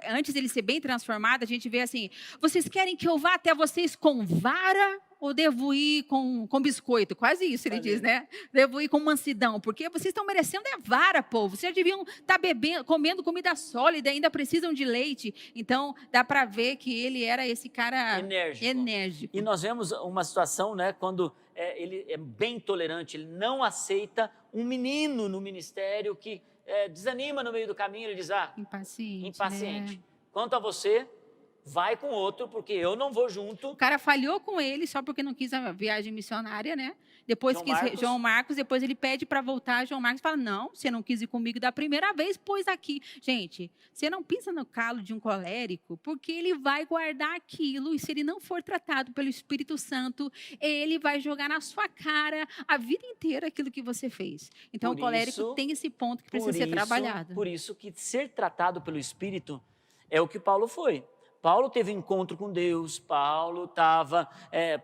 antes dele ser bem transformado, a gente vê assim, vocês querem que eu vá até vocês com vara ou devo ir com biscoito? Quase isso ele diz, né? Devo ir com mansidão, porque vocês estão merecendo vara, povo. Vocês já deviam estar bebendo, comendo comida sólida, ainda precisam de leite. Então, dá para ver que ele era esse cara enérgico. E nós vemos uma situação, né, quando ele é bem tolerante, ele não aceita um menino no ministério que desanima no meio do caminho, ele diz, impaciente. Né? Quanto a você, vai com outro, porque eu não vou junto. O cara falhou com ele só porque não quis a viagem missionária, né? Depois João Marcos, depois ele pede para voltar, João Marcos fala, não, você não quis ir comigo da primeira vez, pois aqui. Gente, você não pisa no calo de um colérico, porque ele vai guardar aquilo, e se ele não for tratado pelo Espírito Santo, ele vai jogar na sua cara a vida inteira aquilo que você fez. Então, o colérico tem esse ponto que precisa ser trabalhado. Por isso que ser tratado pelo Espírito é o que Paulo foi. Paulo teve encontro com Deus, Paulo estava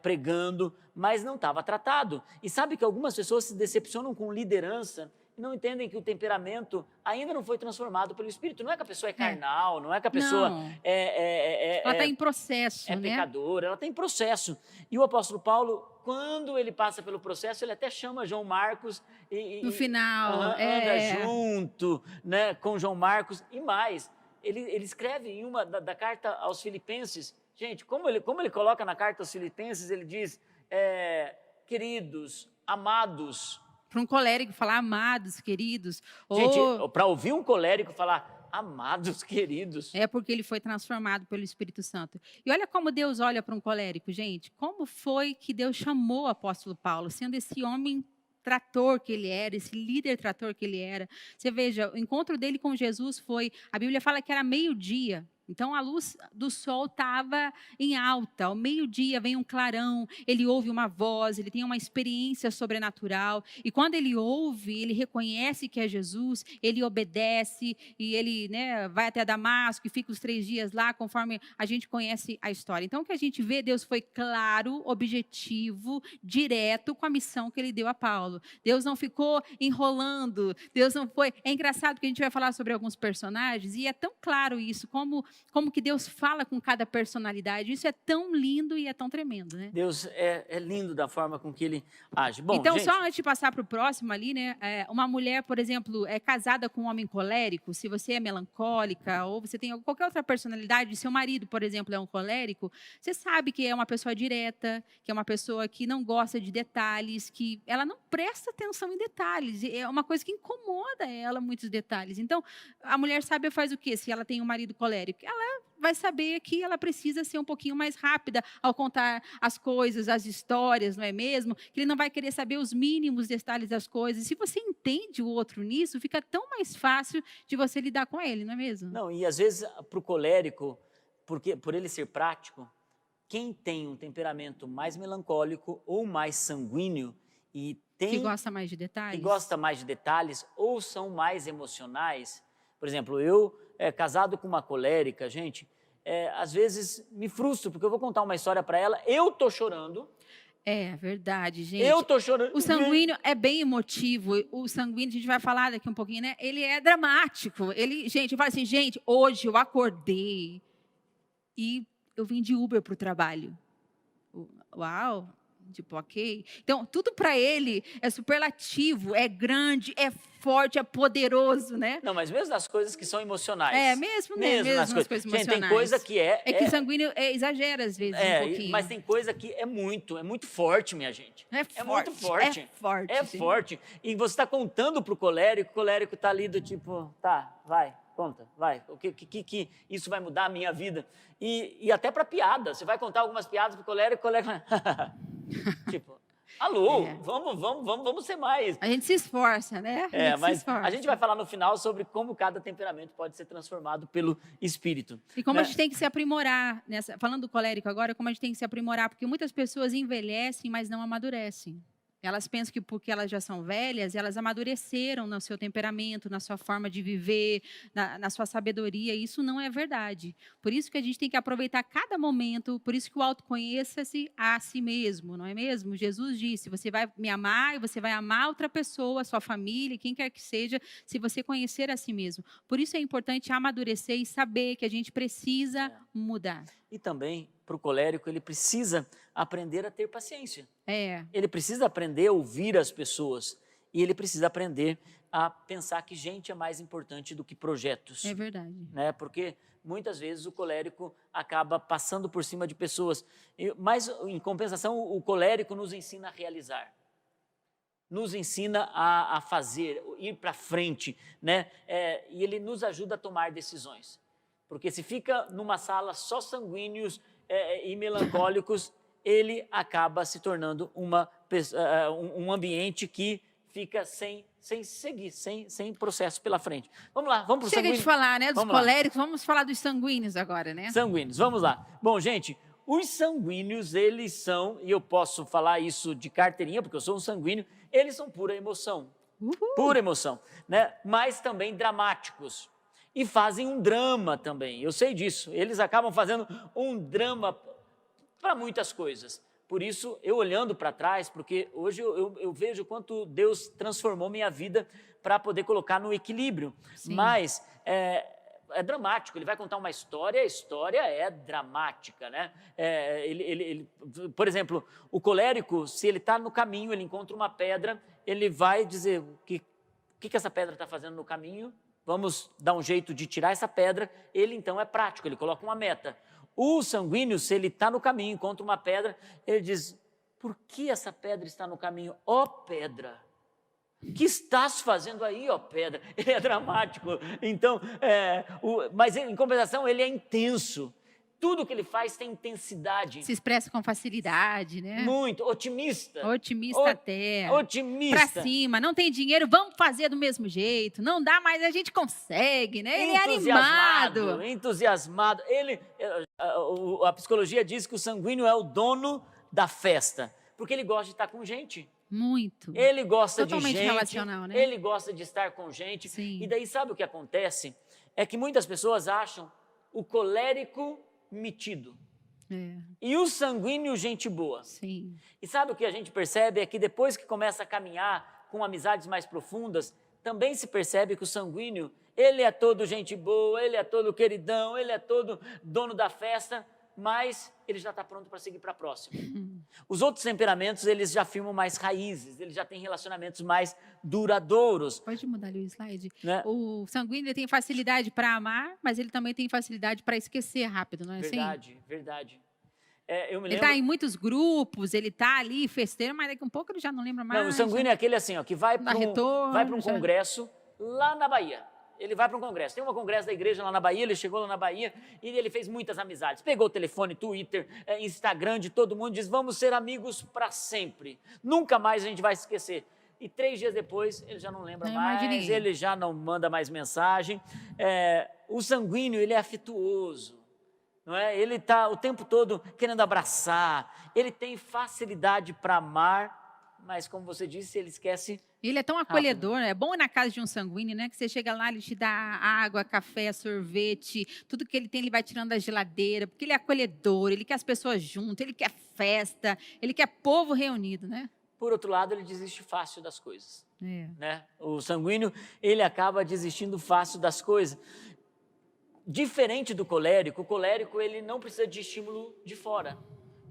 pregando, mas não estava tratado. E sabe que algumas pessoas se decepcionam com liderança e não entendem que o temperamento ainda não foi transformado pelo Espírito. Não é que a pessoa é carnal, não é que a pessoa ela está em processo, é pecadora, ela está em processo. E o apóstolo Paulo, quando ele passa pelo processo, ele até chama João Marcos no final, anda junto, né, com João Marcos e mais. Ele escreve em uma da carta aos Filipenses, gente, como ele coloca na carta aos Filipenses, ele diz, queridos, amados. Para um colérico falar amados, queridos. Gente, para ouvir um colérico falar amados, queridos. É porque ele foi transformado pelo Espírito Santo. E olha como Deus olha para um colérico, gente. Como foi que Deus chamou o apóstolo Paulo, sendo esse homem trator que ele era, esse líder trator que ele era. Você veja, o encontro dele com Jesus foi, a Bíblia fala que era meio-dia. Então, a luz do sol estava em alta. Ao meio-dia vem um clarão, ele ouve uma voz, ele tem uma experiência sobrenatural. E quando ele ouve, ele reconhece que é Jesus, ele obedece e ele vai até Damasco e fica os 3 dias lá, conforme a gente conhece a história. Então, o que a gente vê, Deus foi claro, objetivo, direto com a missão que ele deu a Paulo. Deus não ficou enrolando, Deus não foi... É engraçado que a gente vai falar sobre alguns personagens e é tão claro isso, como que Deus fala com cada personalidade. Isso é tão lindo e é tão tremendo, né? Deus é lindo da forma com que ele age. Bom, então, gente, só antes de passar para o próximo ali, né? Uma mulher, por exemplo, é casada com um homem colérico, se você é melancólica ou você tem qualquer outra personalidade, seu marido, por exemplo, é um colérico, você sabe que é uma pessoa direta, que é uma pessoa que não gosta de detalhes, que ela não presta atenção em detalhes. É uma coisa que incomoda ela, muitos detalhes. Então, a mulher sábia faz o quê? Se ela tem um marido colérico, ela vai saber que ela precisa ser um pouquinho mais rápida ao contar as coisas, as histórias, não é mesmo? Que ele não vai querer saber os mínimos detalhes das coisas. Se você entende o outro nisso, fica tão mais fácil de você lidar com ele, não é mesmo? Não, e às vezes para o colérico, por ele ser prático, quem tem um temperamento mais melancólico ou mais sanguíneo que gosta mais de detalhes? Que gosta mais de detalhes ou são mais emocionais. Por exemplo, eu, casado com uma colérica, gente, às vezes me frustro, porque eu vou contar uma história para ela, eu tô chorando. É verdade, gente. Eu tô chorando. O sanguíneo é bem emotivo. O sanguíneo, a gente vai falar daqui um pouquinho, né? Ele é dramático. Gente, fala assim, gente, hoje eu acordei e eu vim de Uber para o trabalho. Uau! Tipo, ok? Então, tudo para ele é superlativo, é grande, é forte, é poderoso, né? Não, mas mesmo nas coisas que são emocionais. É, mesmo, né? Mesmo nas Mesmo nas coisas. coisas Gente, tem coisa emocionais. que É que o sanguíneo exagera, às vezes, um mas pouquinho. tem coisa que é muito forte, minha gente. É muito forte. É forte. É sim. forte. E você está contando pro colérico, o colérico está ali do tipo, tá, vai, conta, vai. O que isso vai mudar a minha vida? E até para piada. Você vai contar algumas piadas pro colérico, o colérico vai... tipo, alô, É. vamos ser mais. A gente se esforça, né? A gente se Mas esforça. a gente vai falar no final sobre como cada temperamento pode ser transformado pelo Espírito. E como né? a gente tem que se aprimorar, falando do colérico agora, como a gente tem que se aprimorar, porque muitas pessoas envelhecem, mas não amadurecem. Elas pensam que porque elas já são velhas, elas amadureceram no seu temperamento, na sua forma de viver, na sua sabedoria. E isso não é verdade. Por isso que a gente tem que aproveitar cada momento, por isso que o autoconheça-se a si mesmo, não é mesmo? Jesus disse, você vai me amar e você vai amar outra pessoa, sua família, quem quer que seja, se você conhecer a si mesmo. Por isso é importante amadurecer e saber que a gente precisa mudar. E também, para o colérico, ele precisa aprender a ter paciência. É. Ele precisa aprender a ouvir as pessoas. E ele precisa aprender a pensar que gente é mais importante do que projetos. É verdade. Né? Porque muitas vezes o colérico acaba passando por cima de pessoas. Mas, em compensação, o colérico nos ensina a realizar. Nos ensina a fazer, ir para frente. Né? E ele nos ajuda a tomar decisões. Porque se fica numa sala só sanguíneos e melancólicos, ele acaba se tornando um ambiente que fica sem seguir, sem processo pela frente. Vamos lá, vamos para o sanguíneo. Chega de falar, né, dos Vamos lá. coléricos, vamos falar dos sanguíneos agora, né? Sanguíneos, vamos lá. Bom, gente, os sanguíneos, eles são, e eu posso falar isso de carteirinha, porque eu sou um sanguíneo, eles são pura emoção. Uhul. Pura emoção, né? Mas também dramáticos. E fazem um drama também, eu sei disso. Eles acabam fazendo um drama para muitas coisas. Por isso, eu olhando para trás, porque hoje eu vejo quanto Deus transformou minha vida para poder colocar no equilíbrio. Sim. Mas é dramático, ele vai contar uma história, a história é dramática, né? Por exemplo, o colérico, se ele está no caminho, ele encontra uma pedra, ele vai dizer, o que essa pedra está fazendo no caminho? Vamos dar um jeito de tirar essa pedra. Ele, então, é prático, ele coloca uma meta. O sanguíneo, se ele está no caminho, encontra uma pedra, ele diz, por que essa pedra está no caminho? Ó pedra, o que estás fazendo aí, ó pedra? Ele é dramático, então, mas em compensação ele é intenso. Tudo que ele faz tem intensidade. Se expressa com facilidade, né? Muito, otimista. Otimista até. Otimista. Pra cima, não tem dinheiro, vamos fazer do mesmo jeito. Não dá, mas a gente consegue, né? Ele é animado. Entusiasmado. A psicologia diz que o sanguíneo é o dono da festa, porque ele gosta de estar com gente. Muito. Ele gosta Totalmente de gente. relacional, né? Ele gosta de estar com gente. Sim. E daí sabe o que acontece? É que muitas pessoas acham o colérico metido. E o sanguíneo, gente boa. Sim. E sabe o que a gente percebe? É que depois que começa a caminhar com amizades mais profundas, também se percebe que o sanguíneo, ele é todo gente boa, ele é todo queridão, ele é todo dono da festa, mas ele já está pronto para seguir para a próxima. Os outros temperamentos, eles já firmam mais raízes, eles já têm relacionamentos mais duradouros. Pode mudar ali o slide? Né? O sanguíneo ele tem facilidade para amar, mas ele também tem facilidade para esquecer rápido, não é verdade, assim? Verdade. Ele está em muitos grupos, ele está ali festeiro, mas daqui a um pouco ele já não lembra mais. Não, o sanguíneo é aquele assim, ó, que vai para um congresso lá na Bahia. Ele vai para um congresso. Tem um congresso da igreja lá na Bahia, ele chegou lá na Bahia e ele fez muitas amizades. Pegou o telefone, Twitter, Instagram de todo mundo, diz, vamos ser amigos para sempre. Nunca mais a gente vai se esquecer. E 3 dias depois, ele já não lembra mais, ele já não manda mais mensagem. O sanguíneo, ele é afetuoso. Não é? Ele está o tempo todo querendo abraçar. Ele tem facilidade para amar, mas como você disse, ele esquece. Ele é tão acolhedor, é bom ir na casa de um sanguíneo, né? Que você chega lá, ele te dá água, café, sorvete, tudo que ele tem ele vai tirando da geladeira, porque ele é acolhedor, ele quer as pessoas juntas, ele quer festa, ele quer povo reunido, né? Por outro lado, ele desiste fácil das coisas. Né? O sanguíneo, ele acaba desistindo fácil das coisas. Diferente do colérico, o colérico ele não precisa de estímulo de fora.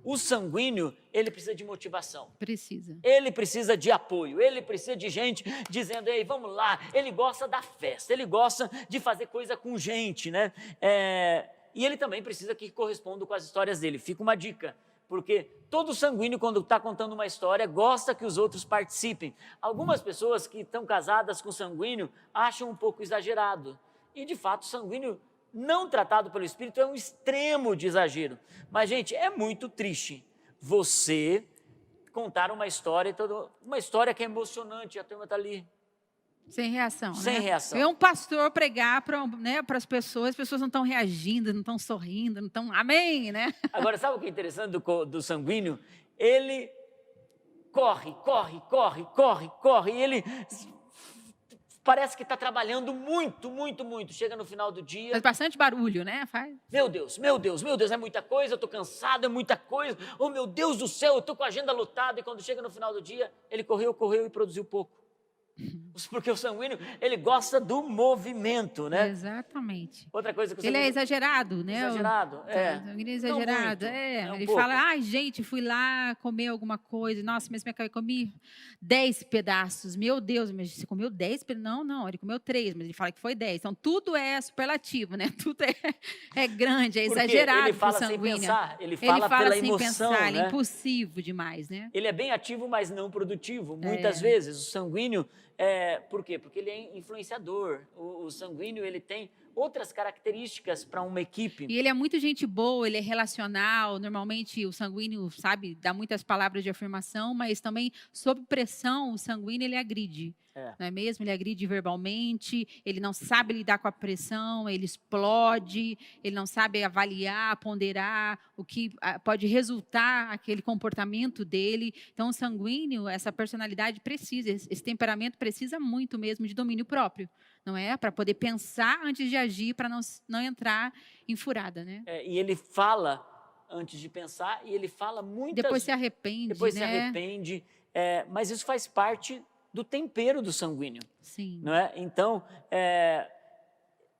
O sanguíneo, ele precisa de motivação. Precisa. Ele precisa de apoio, ele precisa de gente dizendo, ei, vamos lá. Ele gosta da festa, ele gosta de fazer coisa com gente, né? E ele também precisa que correspondam com as histórias dele. Fica uma dica, porque todo sanguíneo, quando está contando uma história, gosta que os outros participem. Algumas pessoas que estão casadas com sanguíneo acham um pouco exagerado. E, de fato, o sanguíneo não tratado pelo Espírito é um extremo de exagero. Mas, gente, é muito triste você contar uma história que é emocionante, a turma está ali. Sem reação, Sem né? reação. É um pastor pregar para as pessoas não estão reagindo, não estão sorrindo, não estão, amém, né? Agora, sabe o que é interessante do sanguíneo? Ele corre, e ele parece que está trabalhando muito. Chega no final do dia. Faz bastante barulho, né? Faz. Meu Deus, é muita coisa, eu estou cansado, é muita coisa. Oh, meu Deus do céu, eu estou com a agenda lotada. E quando chega no final do dia, ele correu e produziu pouco. Porque o sanguíneo, ele gosta do movimento, né? Exatamente. Outra coisa que o Ele sanguíneo... é exagerado, né? Exagerado, O sanguíneo é exagerado, muito, Ele pouco. fala, ai, gente, fui lá comer alguma coisa. Nossa, mas eu comi 10 pedaços. Meu Deus, mas você comeu 10 pedaços? Não, ele comeu 3, mas ele fala que foi 10. Então, tudo é superlativo, né? Tudo é grande, é Porque exagerado ele fala pro sanguíneo. sem pensar, ele fala pela sem emoção, pensar, né? ele é impulsivo demais, né? Ele é bem ativo, mas não produtivo. Muitas vezes, o sanguíneo... por quê? Porque ele é influenciador. O sanguíneo, ele tem outras características para uma equipe. E ele é muito gente boa, ele é relacional. Normalmente, o sanguíneo, sabe, dá muitas palavras de afirmação, mas também, sob pressão, o sanguíneo, ele agride. Não é mesmo? Ele agride verbalmente, ele não sabe lidar com a pressão, ele explode, ele não sabe avaliar, ponderar o que pode resultar aquele comportamento dele. Então, o sanguíneo, essa personalidade precisa, esse temperamento precisa muito mesmo de domínio próprio, não é? Para poder pensar antes de agir, para não entrar em furada, né? E ele fala antes de pensar, e ele fala muitas... Depois se arrepende, Depois né? se arrepende, mas isso faz parte do tempero do sanguíneo. Sim. Não é? Então,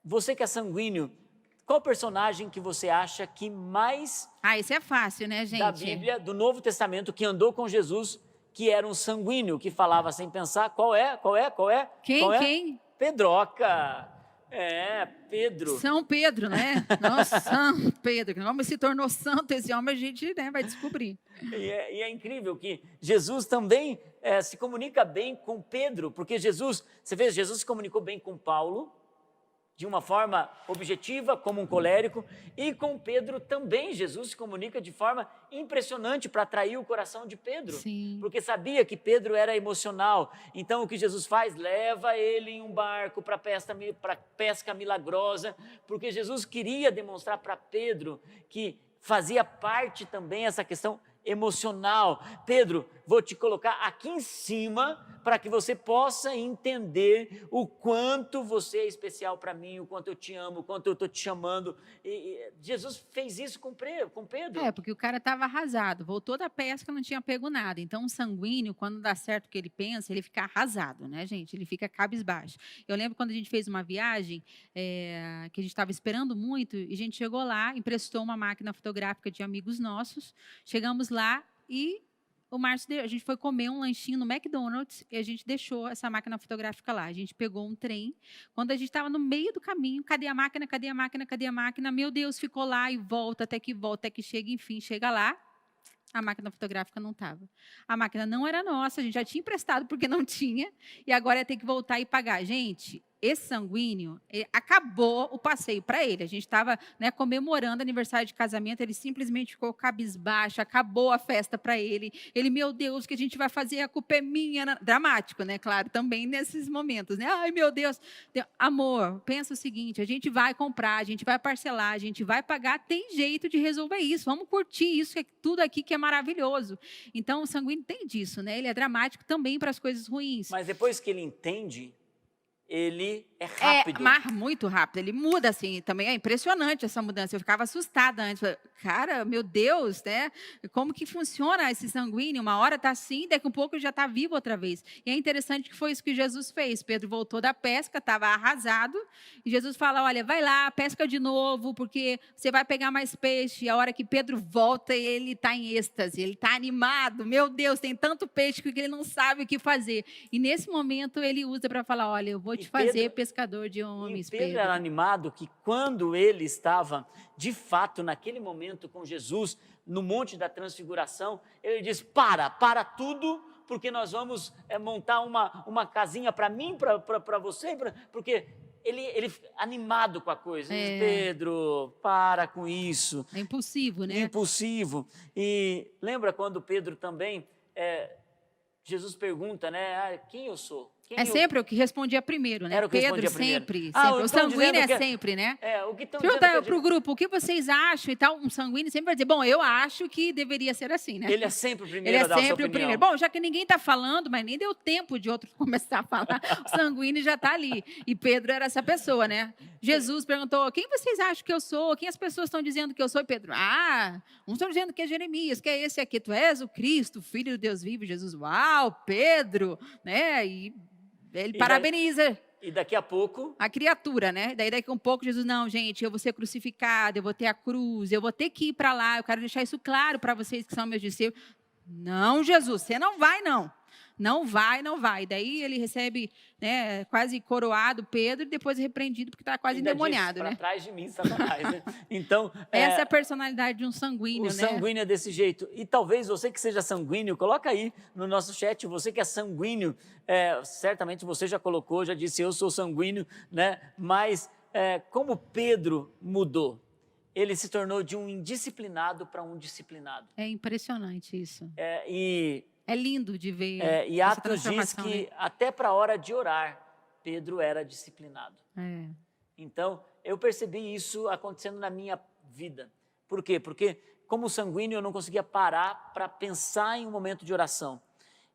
você que é sanguíneo, qual personagem que você acha que mais... isso é fácil, né, gente? Da Bíblia, do Novo Testamento, que andou com Jesus, que era um sanguíneo, que falava sem pensar, qual é? Quem? Pedroca. Pedro. São Pedro, né? Nossa, São Pedro. Que homem se tornou santo, esse homem a gente, né, vai descobrir. E é incrível que Jesus também se comunica bem com Pedro, porque Jesus se comunicou bem com Paulo, de uma forma objetiva, como um colérico, e com Pedro também. Jesus se comunica de forma impressionante para atrair o coração de Pedro. Sim. Porque sabia que Pedro era emocional. Então, o que Jesus faz? Leva ele em um barco para pesca milagrosa, porque Jesus queria demonstrar para Pedro que fazia parte também essa questão emocional. Pedro, vou te colocar aqui em cima para que você possa entender o quanto você é especial para mim, o quanto eu te amo, o quanto eu estou te chamando. E Jesus fez isso com Pedro. Porque o cara estava arrasado, voltou da pesca, não tinha pego nada. Então, o sanguíneo, quando dá certo o que ele pensa, ele fica arrasado, né, gente? Ele fica cabisbaixo. Eu lembro quando a gente fez uma viagem, que a gente estava esperando muito, e a gente chegou lá, emprestou uma máquina fotográfica de amigos nossos, chegamos lá e o Márcio, a gente foi comer um lanchinho no McDonald's e a gente deixou essa máquina fotográfica lá. A gente pegou um trem. Quando a gente estava no meio do caminho, cadê a máquina? Meu Deus, ficou lá e volta, até que chega, enfim, chega lá. A máquina fotográfica não estava. A máquina não era nossa, a gente já tinha emprestado porque não tinha, e agora ia ter que voltar e pagar. Gente, esse sanguíneo, acabou o passeio para ele. A gente estava, né, comemorando aniversário de casamento, ele simplesmente ficou cabisbaixo, acabou a festa para ele. Ele, meu Deus, o que a gente vai fazer? A culpa é minha. Dramático, né? Claro, também nesses momentos, né? Ai, meu Deus. Amor, pensa o seguinte, a gente vai comprar, a gente vai parcelar, a gente vai pagar, tem jeito de resolver isso. Vamos curtir isso, tudo aqui que é maravilhoso. Então, o sanguíneo tem disso, né? Ele é dramático também para as coisas ruins. Mas depois que ele entende, ele é rápido. Mas muito rápido, ele muda assim, também é impressionante essa mudança, eu ficava assustada antes, cara, meu Deus, né, como que funciona esse sanguíneo, uma hora está assim, daqui a pouco já está vivo outra vez, e é interessante que foi isso que Jesus fez, Pedro voltou da pesca, estava arrasado, e Jesus fala, olha, vai lá, pesca de novo, porque você vai pegar mais peixe, e a hora que Pedro volta, ele está em êxtase, ele está animado, meu Deus, tem tanto peixe que ele não sabe o que fazer, e nesse momento ele usa para falar, olha, eu vou te fazer pescador de homens, e Pedro era animado que quando ele estava, de fato, naquele momento com Jesus, no Monte da Transfiguração, ele diz, para tudo, porque nós vamos montar uma casinha para mim, para você, porque ele animado com a coisa, ele diz, Pedro, para com isso. É impulsivo, né? Impulsivo. E lembra quando Pedro também, Jesus pergunta, né, quem eu sou? Sempre o que respondia primeiro, né? Era o que Pedro respondia primeiro. sempre. Então o sanguíneo é sempre, né? O que estão pergunta para o grupo, o que vocês acham e tal, um sanguíneo sempre vai dizer, bom, eu acho que deveria ser assim, né? Ele é sempre o primeiro a dar a sua opinião. Primeiro. Bom, já que ninguém está falando, mas nem deu tempo de outro começar a falar, o sanguíneo já está ali. E Pedro era essa pessoa, né? Jesus perguntou, quem vocês acham que eu sou? Quem as pessoas estão dizendo que eu sou? E Pedro, uns estão dizendo que é Jeremias, que é esse aqui, tu és o Cristo, filho do Deus vivo. Jesus, uau, Pedro, né? E ele parabeniza. E daqui a pouco... a criatura, né? Daí daqui a um pouco Jesus, não, gente, eu vou ser crucificado, eu vou ter a cruz, eu vou ter que ir para lá, eu quero deixar isso claro para vocês que são meus discípulos. Não, Jesus, você não vai, não. Não vai, não vai. Daí ele recebe, né, quase coroado Pedro e depois repreendido porque está quase endemoniado, né? Para trás de mim, Satanás, né? Então, essa é a personalidade de um sanguíneo, né? O sanguíneo é desse jeito. E talvez você que seja sanguíneo, coloca aí no nosso chat, você que é sanguíneo, certamente você já colocou, já disse, eu sou sanguíneo, né? Mas como Pedro mudou? Ele se tornou de um indisciplinado para um disciplinado. É impressionante isso. É lindo de ver. E Atos diz que, né, até para a hora de orar, Pedro era disciplinado. Então, eu percebi isso acontecendo na minha vida. Por quê? Porque, como sanguíneo, eu não conseguia parar para pensar em um momento de oração.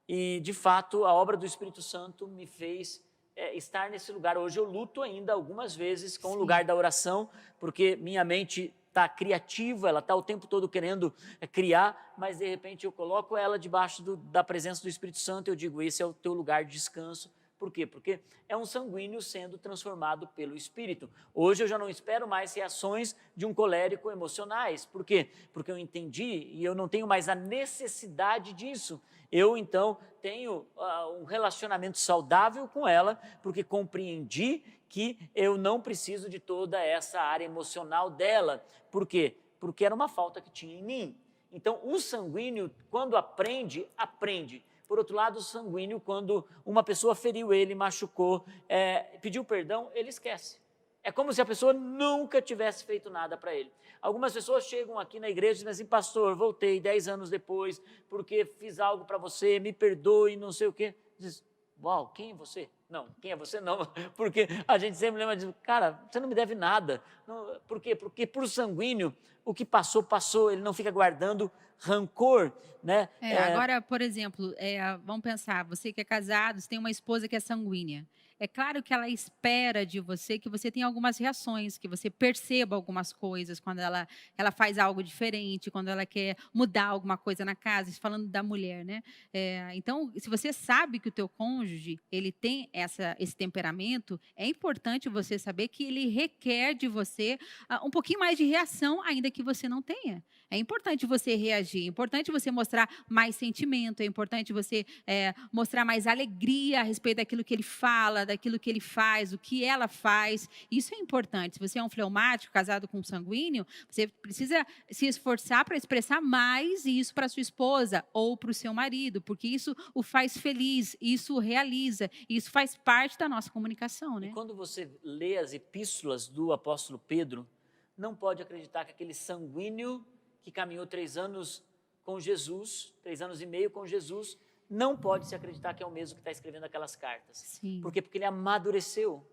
E, de fato, a obra do Espírito Santo me fez estar nesse lugar. Hoje eu luto ainda algumas vezes com o lugar da oração, porque minha mente está criativa, ela está o tempo todo querendo criar, mas de repente eu coloco ela debaixo da presença do Espírito Santo e eu digo, esse é o teu lugar de descanso. Por quê? Porque é um sanguíneo sendo transformado pelo Espírito. Hoje eu já não espero mais reações de um colérico emocionais. Por quê? Porque eu entendi e eu não tenho mais a necessidade disso. Eu, então, tenho um relacionamento saudável com ela, porque compreendi que eu não preciso de toda essa área emocional dela. Por quê? Porque era uma falta que tinha em mim. Então, o sanguíneo, quando aprende, aprende. Por outro lado, o sanguíneo, quando uma pessoa feriu ele, machucou, pediu perdão, ele esquece. É como se a pessoa nunca tivesse feito nada para ele. Algumas pessoas chegam aqui na igreja e dizem assim, pastor, voltei 10 anos depois, porque fiz algo para você, me perdoe, não sei o quê. Diz, uau, quem é você? Não, quem é você não, porque a gente sempre lembra de, cara, você não me deve nada. Não, por quê? Porque por sanguíneo, o que passou, passou, ele não fica guardando rancor, né? Agora, por exemplo, vamos pensar, você que é casado, você tem uma esposa que é sanguínea. É claro que ela espera de você que você tenha algumas reações, que você perceba algumas coisas quando ela faz algo diferente, quando ela quer mudar alguma coisa na casa, falando da mulher, né? Então, se você sabe que o teu cônjuge, ele tem esse temperamento, é importante você saber que ele requer de você um pouquinho mais de reação, ainda que você não tenha. É importante você reagir, é importante você mostrar mais sentimento, é importante você mostrar mais alegria a respeito daquilo que ele fala, daquilo que ele faz, o que ela faz. Isso é importante. Se você é um fleumático, casado com um sanguíneo, você precisa se esforçar para expressar mais isso para sua esposa ou para o seu marido, porque isso o faz feliz, isso o realiza, isso faz parte da nossa comunicação, né? E quando você lê as epístolas do apóstolo Pedro, não pode acreditar que aquele sanguíneo que caminhou 3 anos com Jesus, 3 anos e meio com Jesus, não pode se acreditar que é o mesmo que está escrevendo aquelas cartas. Sim. Por quê? Porque ele amadureceu.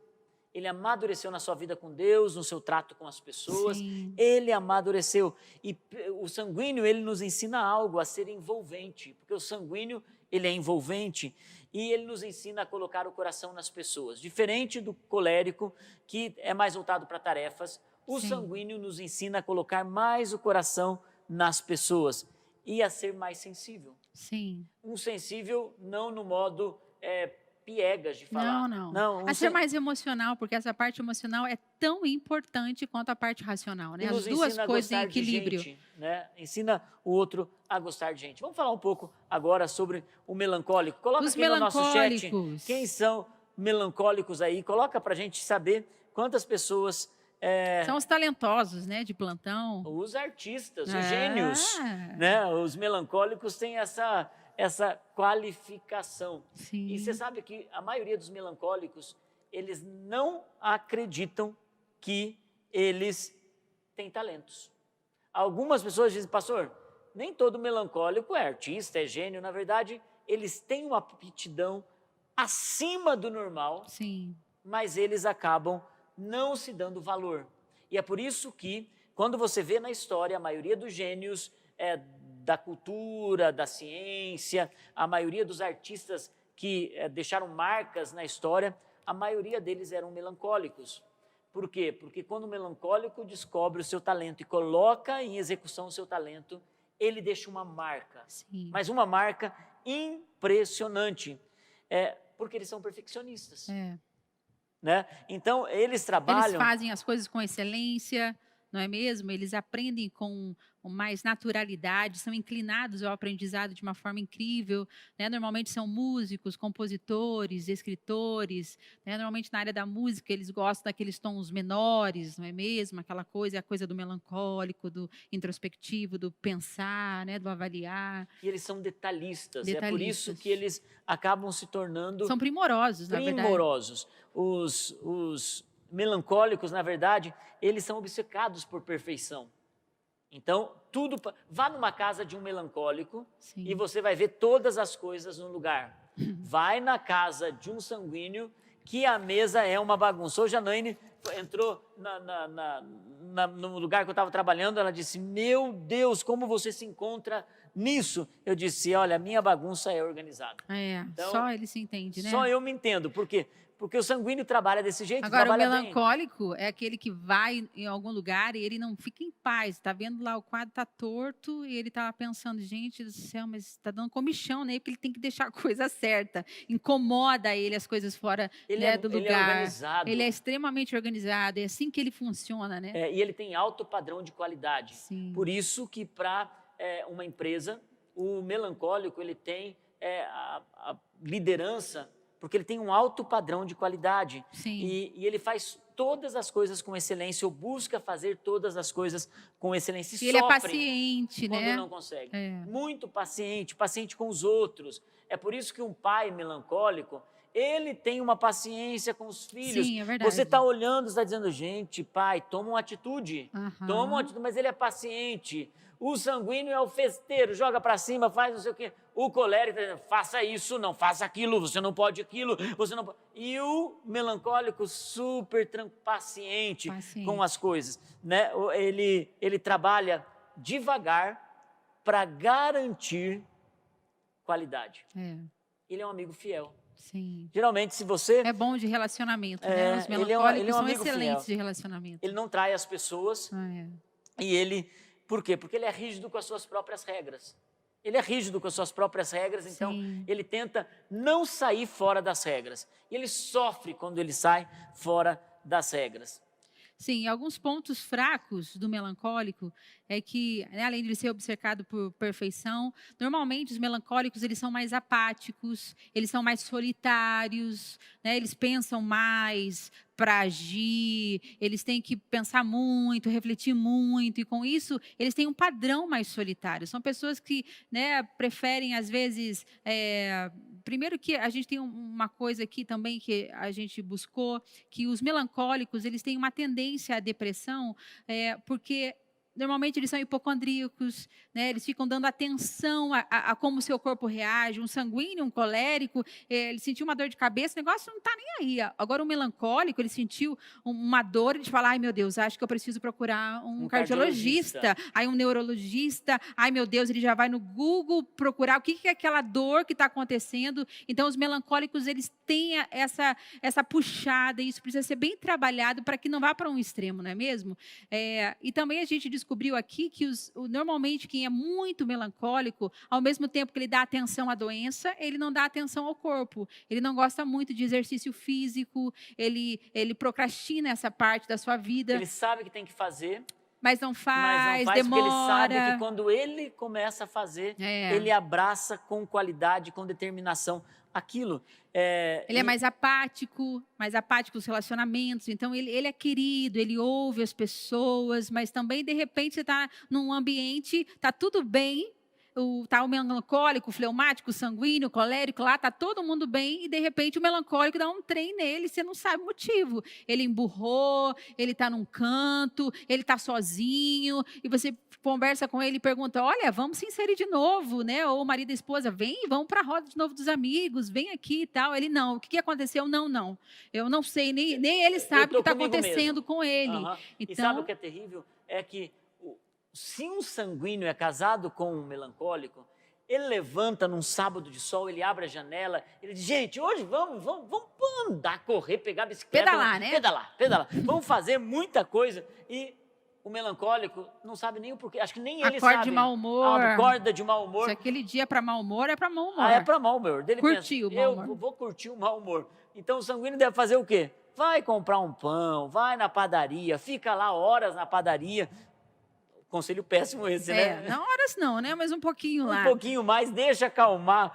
Ele amadureceu na sua vida com Deus, no seu trato com as pessoas. Sim. Ele amadureceu. E o sanguíneo, ele nos ensina algo, a ser envolvente. Porque o sanguíneo, ele é envolvente e ele nos ensina a colocar o coração nas pessoas. Diferente do colérico, que é mais voltado para tarefas, o Sim. sanguíneo nos ensina a colocar mais o coração nas pessoas e a ser mais sensível. Sim. Um sensível não no modo piegas de falar. Não. A ser mais emocional, porque essa parte emocional é tão importante quanto a parte racional, né? E nos As duas ensina a coisas em gostar de equilíbrio. gente, né? Ensina o outro a gostar de gente. Vamos falar um pouco agora sobre o melancólico. Coloca Os aqui no nosso chat melancólicos. quem são melancólicos aí. Coloca pra gente saber quantas pessoas... São os talentosos, né, de plantão. Os artistas, os gênios, né? Os melancólicos têm essa qualificação. Sim. E você sabe que a maioria dos melancólicos, eles não acreditam que eles têm talentos. Algumas pessoas dizem, pastor, nem todo melancólico é artista, é gênio. Na verdade, eles têm uma aptidão acima do normal, Sim. mas eles acabam não se dando valor. E é por isso que, quando você vê na história, a maioria dos gênios da cultura, da ciência, a maioria dos artistas que deixaram marcas na história, a maioria deles eram melancólicos. Por quê? Porque quando o melancólico descobre o seu talento e coloca em execução o seu talento, ele deixa uma marca. Sim. Mas uma marca impressionante. Porque eles são perfeccionistas. Né? Então, eles trabalham... Eles fazem as coisas com excelência, não é mesmo? Eles aprendem com mais naturalidade, são inclinados ao aprendizado de uma forma incrível, né? Normalmente são músicos, compositores, escritores, né? Normalmente na área da música eles gostam daqueles tons menores, não é mesmo? Aquela coisa, a coisa do melancólico, do introspectivo, do pensar, né? Do avaliar. E eles são detalhistas. É por isso que eles acabam se tornando... São primorosos, na verdade. Primorosos. Os melancólicos, na verdade, eles são obcecados por perfeição. Então, vá numa casa de um melancólico Sim. e você vai ver todas as coisas no lugar. Vai na casa de um sanguíneo que a mesa é uma bagunça. Hoje a Naine entrou no lugar que eu estava trabalhando, ela disse, meu Deus, como você se encontra nisso? Eu disse, olha, a minha bagunça é organizada. Então, só ele se entende, né? Só eu me entendo, por quê? Porque o sanguíneo trabalha desse jeito, Agora, o trabalha melancólico é aquele que vai em algum lugar e ele não fica em paz. Está vendo lá, o quadro está torto e ele está pensando, gente do céu, mas está dando comichão, né? Porque ele tem que deixar a coisa certa. Incomoda ele as coisas fora do lugar. Ele é organizado. Ele é extremamente organizado, é assim que ele funciona, né? E ele tem alto padrão de qualidade. Sim. Por isso que para uma empresa, o melancólico ele tem a liderança, porque ele tem um alto padrão de qualidade. Sim. E ele faz todas as coisas com excelência, ou busca fazer todas as coisas com excelência. E ele é paciente, quando né? não consegue. Muito paciente, paciente com os outros. É por isso que um pai melancólico, ele tem uma paciência com os filhos. Sim, é verdade. Você está olhando, está dizendo, gente, pai, toma uma atitude. Uhum. Toma uma atitude, mas ele é paciente. O sanguíneo é o festeiro, joga para cima, faz não sei o quê. O colérico, faça isso, não faça aquilo, você não pode aquilo, você não pode. E o melancólico super paciente com as coisas. Né? Ele trabalha devagar para garantir qualidade. Ele é um amigo fiel. Sim. Geralmente, se você... É bom de relacionamento, né? Os melancólicos são excelentes de relacionamento. Ele não trai as pessoas. E ele... Por quê? Porque ele é rígido com as suas próprias regras. Ele é rígido com as suas próprias regras, então ele tenta não sair fora das regras. E ele sofre quando ele sai fora das regras. Sim, alguns pontos fracos do melancólico é que, né, além de ser obcecado por perfeição, normalmente os melancólicos eles são mais apáticos, eles são mais solitários, né, eles pensam mais para agir, eles têm que pensar muito, refletir muito, e com isso eles têm um padrão mais solitário. São pessoas que, né, preferem às vezes... Primeiro que a gente tem uma coisa aqui também que a gente buscou, que os melancólicos eles têm uma tendência à depressão, porque normalmente eles são hipocondríacos, né? Eles ficam dando atenção a como o seu corpo reage. Um sanguíneo, um colérico, ele sentiu uma dor de cabeça, o negócio não está nem aí. Agora, um melancólico, ele sentiu uma dor, ele fala, ai meu Deus, acho que eu preciso procurar um cardiologista, aí um neurologista, ai meu Deus, ele já vai no Google procurar o que é aquela dor que está acontecendo. Então, os melancólicos, eles têm essa puxada, e isso precisa ser bem trabalhado para que não vá para um extremo, não é mesmo? E também a gente descobriu aqui que normalmente quem é muito melancólico, ao mesmo tempo que ele dá atenção à doença, ele não dá atenção ao corpo. Ele não gosta muito de exercício físico, ele procrastina essa parte da sua vida. Ele sabe que tem que fazer, mas não faz, demora. Porque ele sabe que quando ele começa a fazer, ele abraça com qualidade, com determinação aquilo. Ele é mais apático nos relacionamentos. Então, ele é querido, ele ouve as pessoas, mas também, de repente, você está num ambiente, está tudo bem, tá o melancólico, o fleumático, o sanguíneo, o colérico, lá está todo mundo bem, e de repente o melancólico dá um trem nele, você não sabe o motivo. Ele emburrou, ele está num canto, ele está sozinho, e você conversa com ele e pergunta, olha, vamos se inserir de novo, né? Ou o marido e a esposa, vem, vamos para a roda de novo dos amigos, vem aqui e tal. Ele, não, o que aconteceu? Não, eu não sei, nem ele sabe o que está acontecendo com ele. Então, e sabe o que é terrível? É que se um sanguíneo é casado com um melancólico, ele levanta num sábado de sol, ele abre a janela, ele diz, gente, hoje vamos andar, correr, pegar a bicicleta. Pedalar, né? Pedalar. Vamos fazer muita coisa. E o melancólico não sabe nem o porquê, acho que nem ele sabe. Acorda de mau humor. Acorda de mau humor. Se aquele dia é para mau humor, é para mau humor. É para mau humor. Ele curtir o mau humor. Eu vou curtir o mau humor. Então o sanguíneo deve fazer o quê? Vai comprar um pão, vai na padaria, fica lá horas na padaria. Conselho péssimo esse, né? Não horas não, né? Mas um pouquinho lá. Um pouquinho mais, deixa acalmar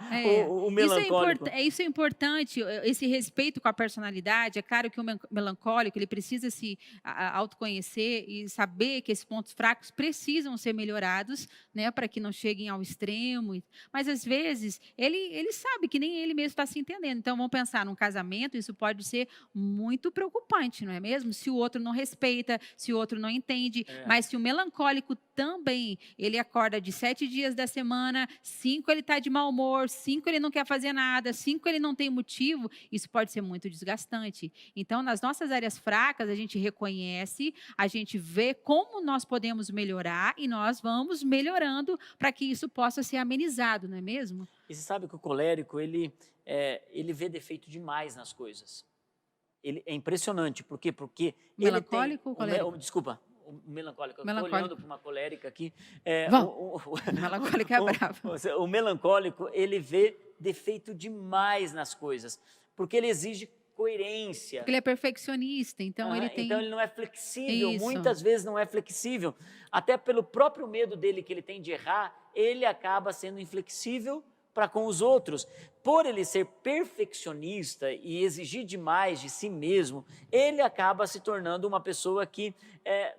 o melancólico. Isso é importante, esse respeito com a personalidade. É claro que o melancólico, ele precisa se autoconhecer e saber que esses pontos fracos precisam ser melhorados, né? Para que não cheguem ao extremo. Mas, às vezes, ele sabe que nem ele mesmo está se entendendo. Então, vamos pensar num casamento, isso pode ser muito preocupante, não é mesmo? Se o outro não respeita, se o outro não entende. Mas se o melancólico também, ele acorda de 7 dias da semana, 5 ele está de mau humor, 5 ele não quer fazer nada, 5 ele não tem motivo, isso pode ser muito desgastante. Então, nas nossas áreas fracas, a gente reconhece, a gente vê como nós podemos melhorar e nós vamos melhorando para que isso possa ser amenizado, não é mesmo? E você sabe que o colérico, ele vê defeito demais nas coisas. É impressionante, por quê? Porque melancólico ou colérico? Desculpa. O melancólico. Eu estou olhando para uma colérica aqui. O melancólico é bravo. O melancólico, ele vê defeito demais nas coisas, porque ele exige coerência. Porque ele é perfeccionista, então ele tem... Então ele não é flexível, muitas vezes não é flexível. Até pelo próprio medo dele que ele tem de errar, ele acaba sendo inflexível para com os outros. Por ele ser perfeccionista e exigir demais de si mesmo, ele acaba se tornando uma pessoa que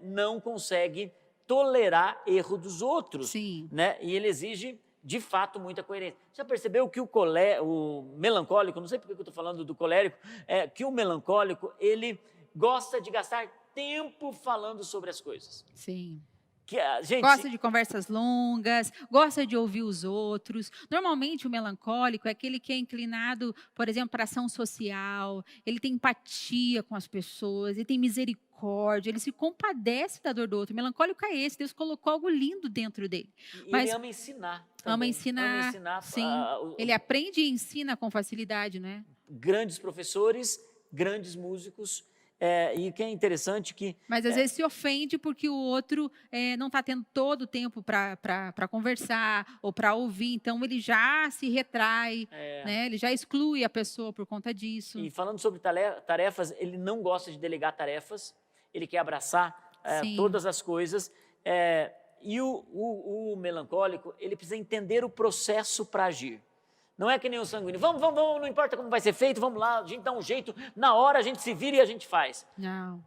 não consegue tolerar erro dos outros. Sim. Né? E ele exige, de fato, muita coerência. Já percebeu que o melancólico, não sei por que eu estou falando do colérico, que o melancólico, ele gosta de gastar tempo falando sobre as coisas. Sim. Gente, gosta de conversas longas, gosta de ouvir os outros. Normalmente, o melancólico é aquele que é inclinado, por exemplo, para ação social, ele tem empatia com as pessoas, ele tem misericórdia, ele se compadece da dor do outro. O melancólico é esse, Deus colocou algo lindo dentro dele. Mas ele ama ensinar também. Ama ensinar, sim. Ele aprende e ensina com facilidade, não é? Grandes professores, grandes músicos. E o que é interessante que... Mas às vezes se ofende porque o outro não está tendo todo o tempo para conversar ou para ouvir, então ele já se retrai, né? Ele já exclui a pessoa por conta disso. E falando sobre tarefas, ele não gosta de delegar tarefas, ele quer abraçar todas as coisas. E o melancólico, ele precisa entender o processo para agir. Não é que nem o sanguíneo, vamos, não importa como vai ser feito, vamos lá, a gente dá um jeito, na hora a gente se vira e a gente faz. Não.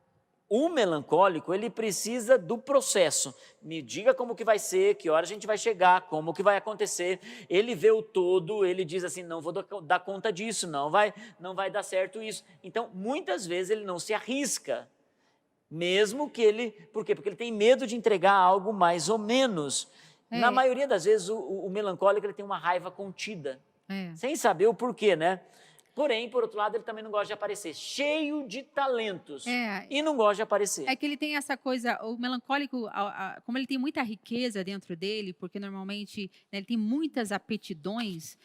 O melancólico, ele precisa do processo. Me diga como que vai ser, que hora a gente vai chegar, como que vai acontecer. Ele vê o todo, ele diz assim, não vou dar conta disso, não vai dar certo isso. Então, muitas vezes ele não se arrisca. Mesmo que ele... Por quê? Porque ele tem medo de entregar algo mais ou menos. É. Na maioria das vezes, o melancólico ele tem uma raiva contida, sem saber o porquê, né? Porém, por outro lado, ele também não gosta de aparecer, cheio de talentos, e não gosta de aparecer. É que ele tem essa coisa, o melancólico, como ele tem muita riqueza dentro dele, porque normalmente, né, ele tem muitas aptidões,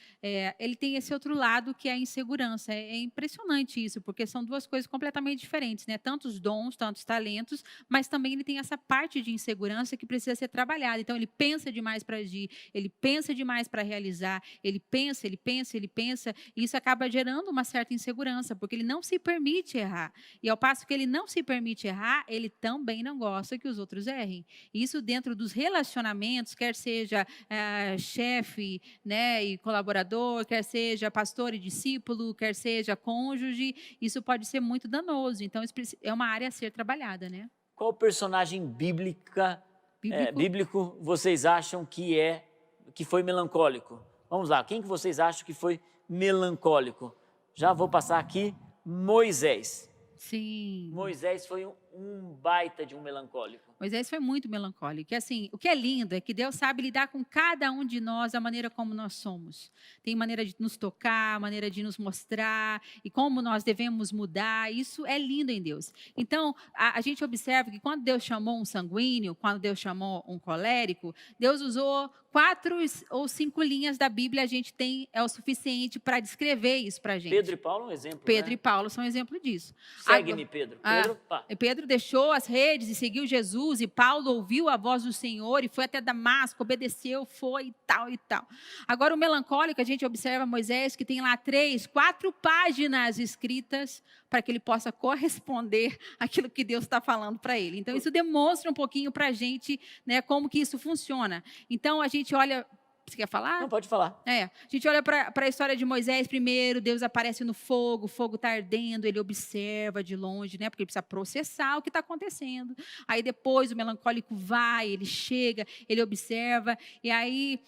ele tem esse outro lado que é a insegurança. É impressionante isso, porque são duas coisas completamente diferentes, né? Tantos dons, tantos talentos, mas também ele tem essa parte de insegurança que precisa ser trabalhada. Então, ele pensa demais para agir, ele pensa demais para realizar, ele pensa, e isso acaba gerando uma certa insegurança, porque ele não se permite errar. E ao passo que ele não se permite errar, ele também não gosta que os outros errem. Isso dentro dos relacionamentos, quer seja chefe, né, e colaborador, quer seja pastor e discípulo, quer seja cônjuge, isso pode ser muito danoso. Então, isso é uma área a ser trabalhada, né? Qual personagem bíblico vocês acham que foi melancólico? Vamos lá, quem que vocês acham que foi melancólico? Já vou passar aqui, Moisés. Sim. Moisés foi um baita de um melancólico. Moisés foi muito melancólico. E assim, o que é lindo é que Deus sabe lidar com cada um de nós da maneira como nós somos. Tem maneira de nos tocar, maneira de nos mostrar e como nós devemos mudar. Isso é lindo em Deus. Então, a gente observa que quando Deus chamou um sanguíneo, quando Deus chamou um colérico, Deus usou 4 ou 5 linhas da Bíblia, a gente tem, é o suficiente para descrever isso para a gente. Pedro e Paulo é um exemplo, Pedro né? e Paulo são um exemplo disso. Segue-me, Pedro. Pedro deixou as redes e seguiu Jesus, e Paulo ouviu a voz do Senhor e foi até Damasco, obedeceu, foi e tal e tal. Agora, o melancólico, a gente observa Moisés, que tem lá 3, 4 páginas escritas para que ele possa corresponder àquilo que Deus está falando para ele. Então, isso demonstra um pouquinho para a gente, né, como que isso funciona. Então, a gente olha... Você quer falar? Não, pode falar. A gente olha para a história de Moisés primeiro, Deus aparece no fogo, o fogo está ardendo, ele observa de longe, né? Porque ele precisa processar o que está acontecendo. Aí depois o melancólico vai, ele chega, ele observa, e aí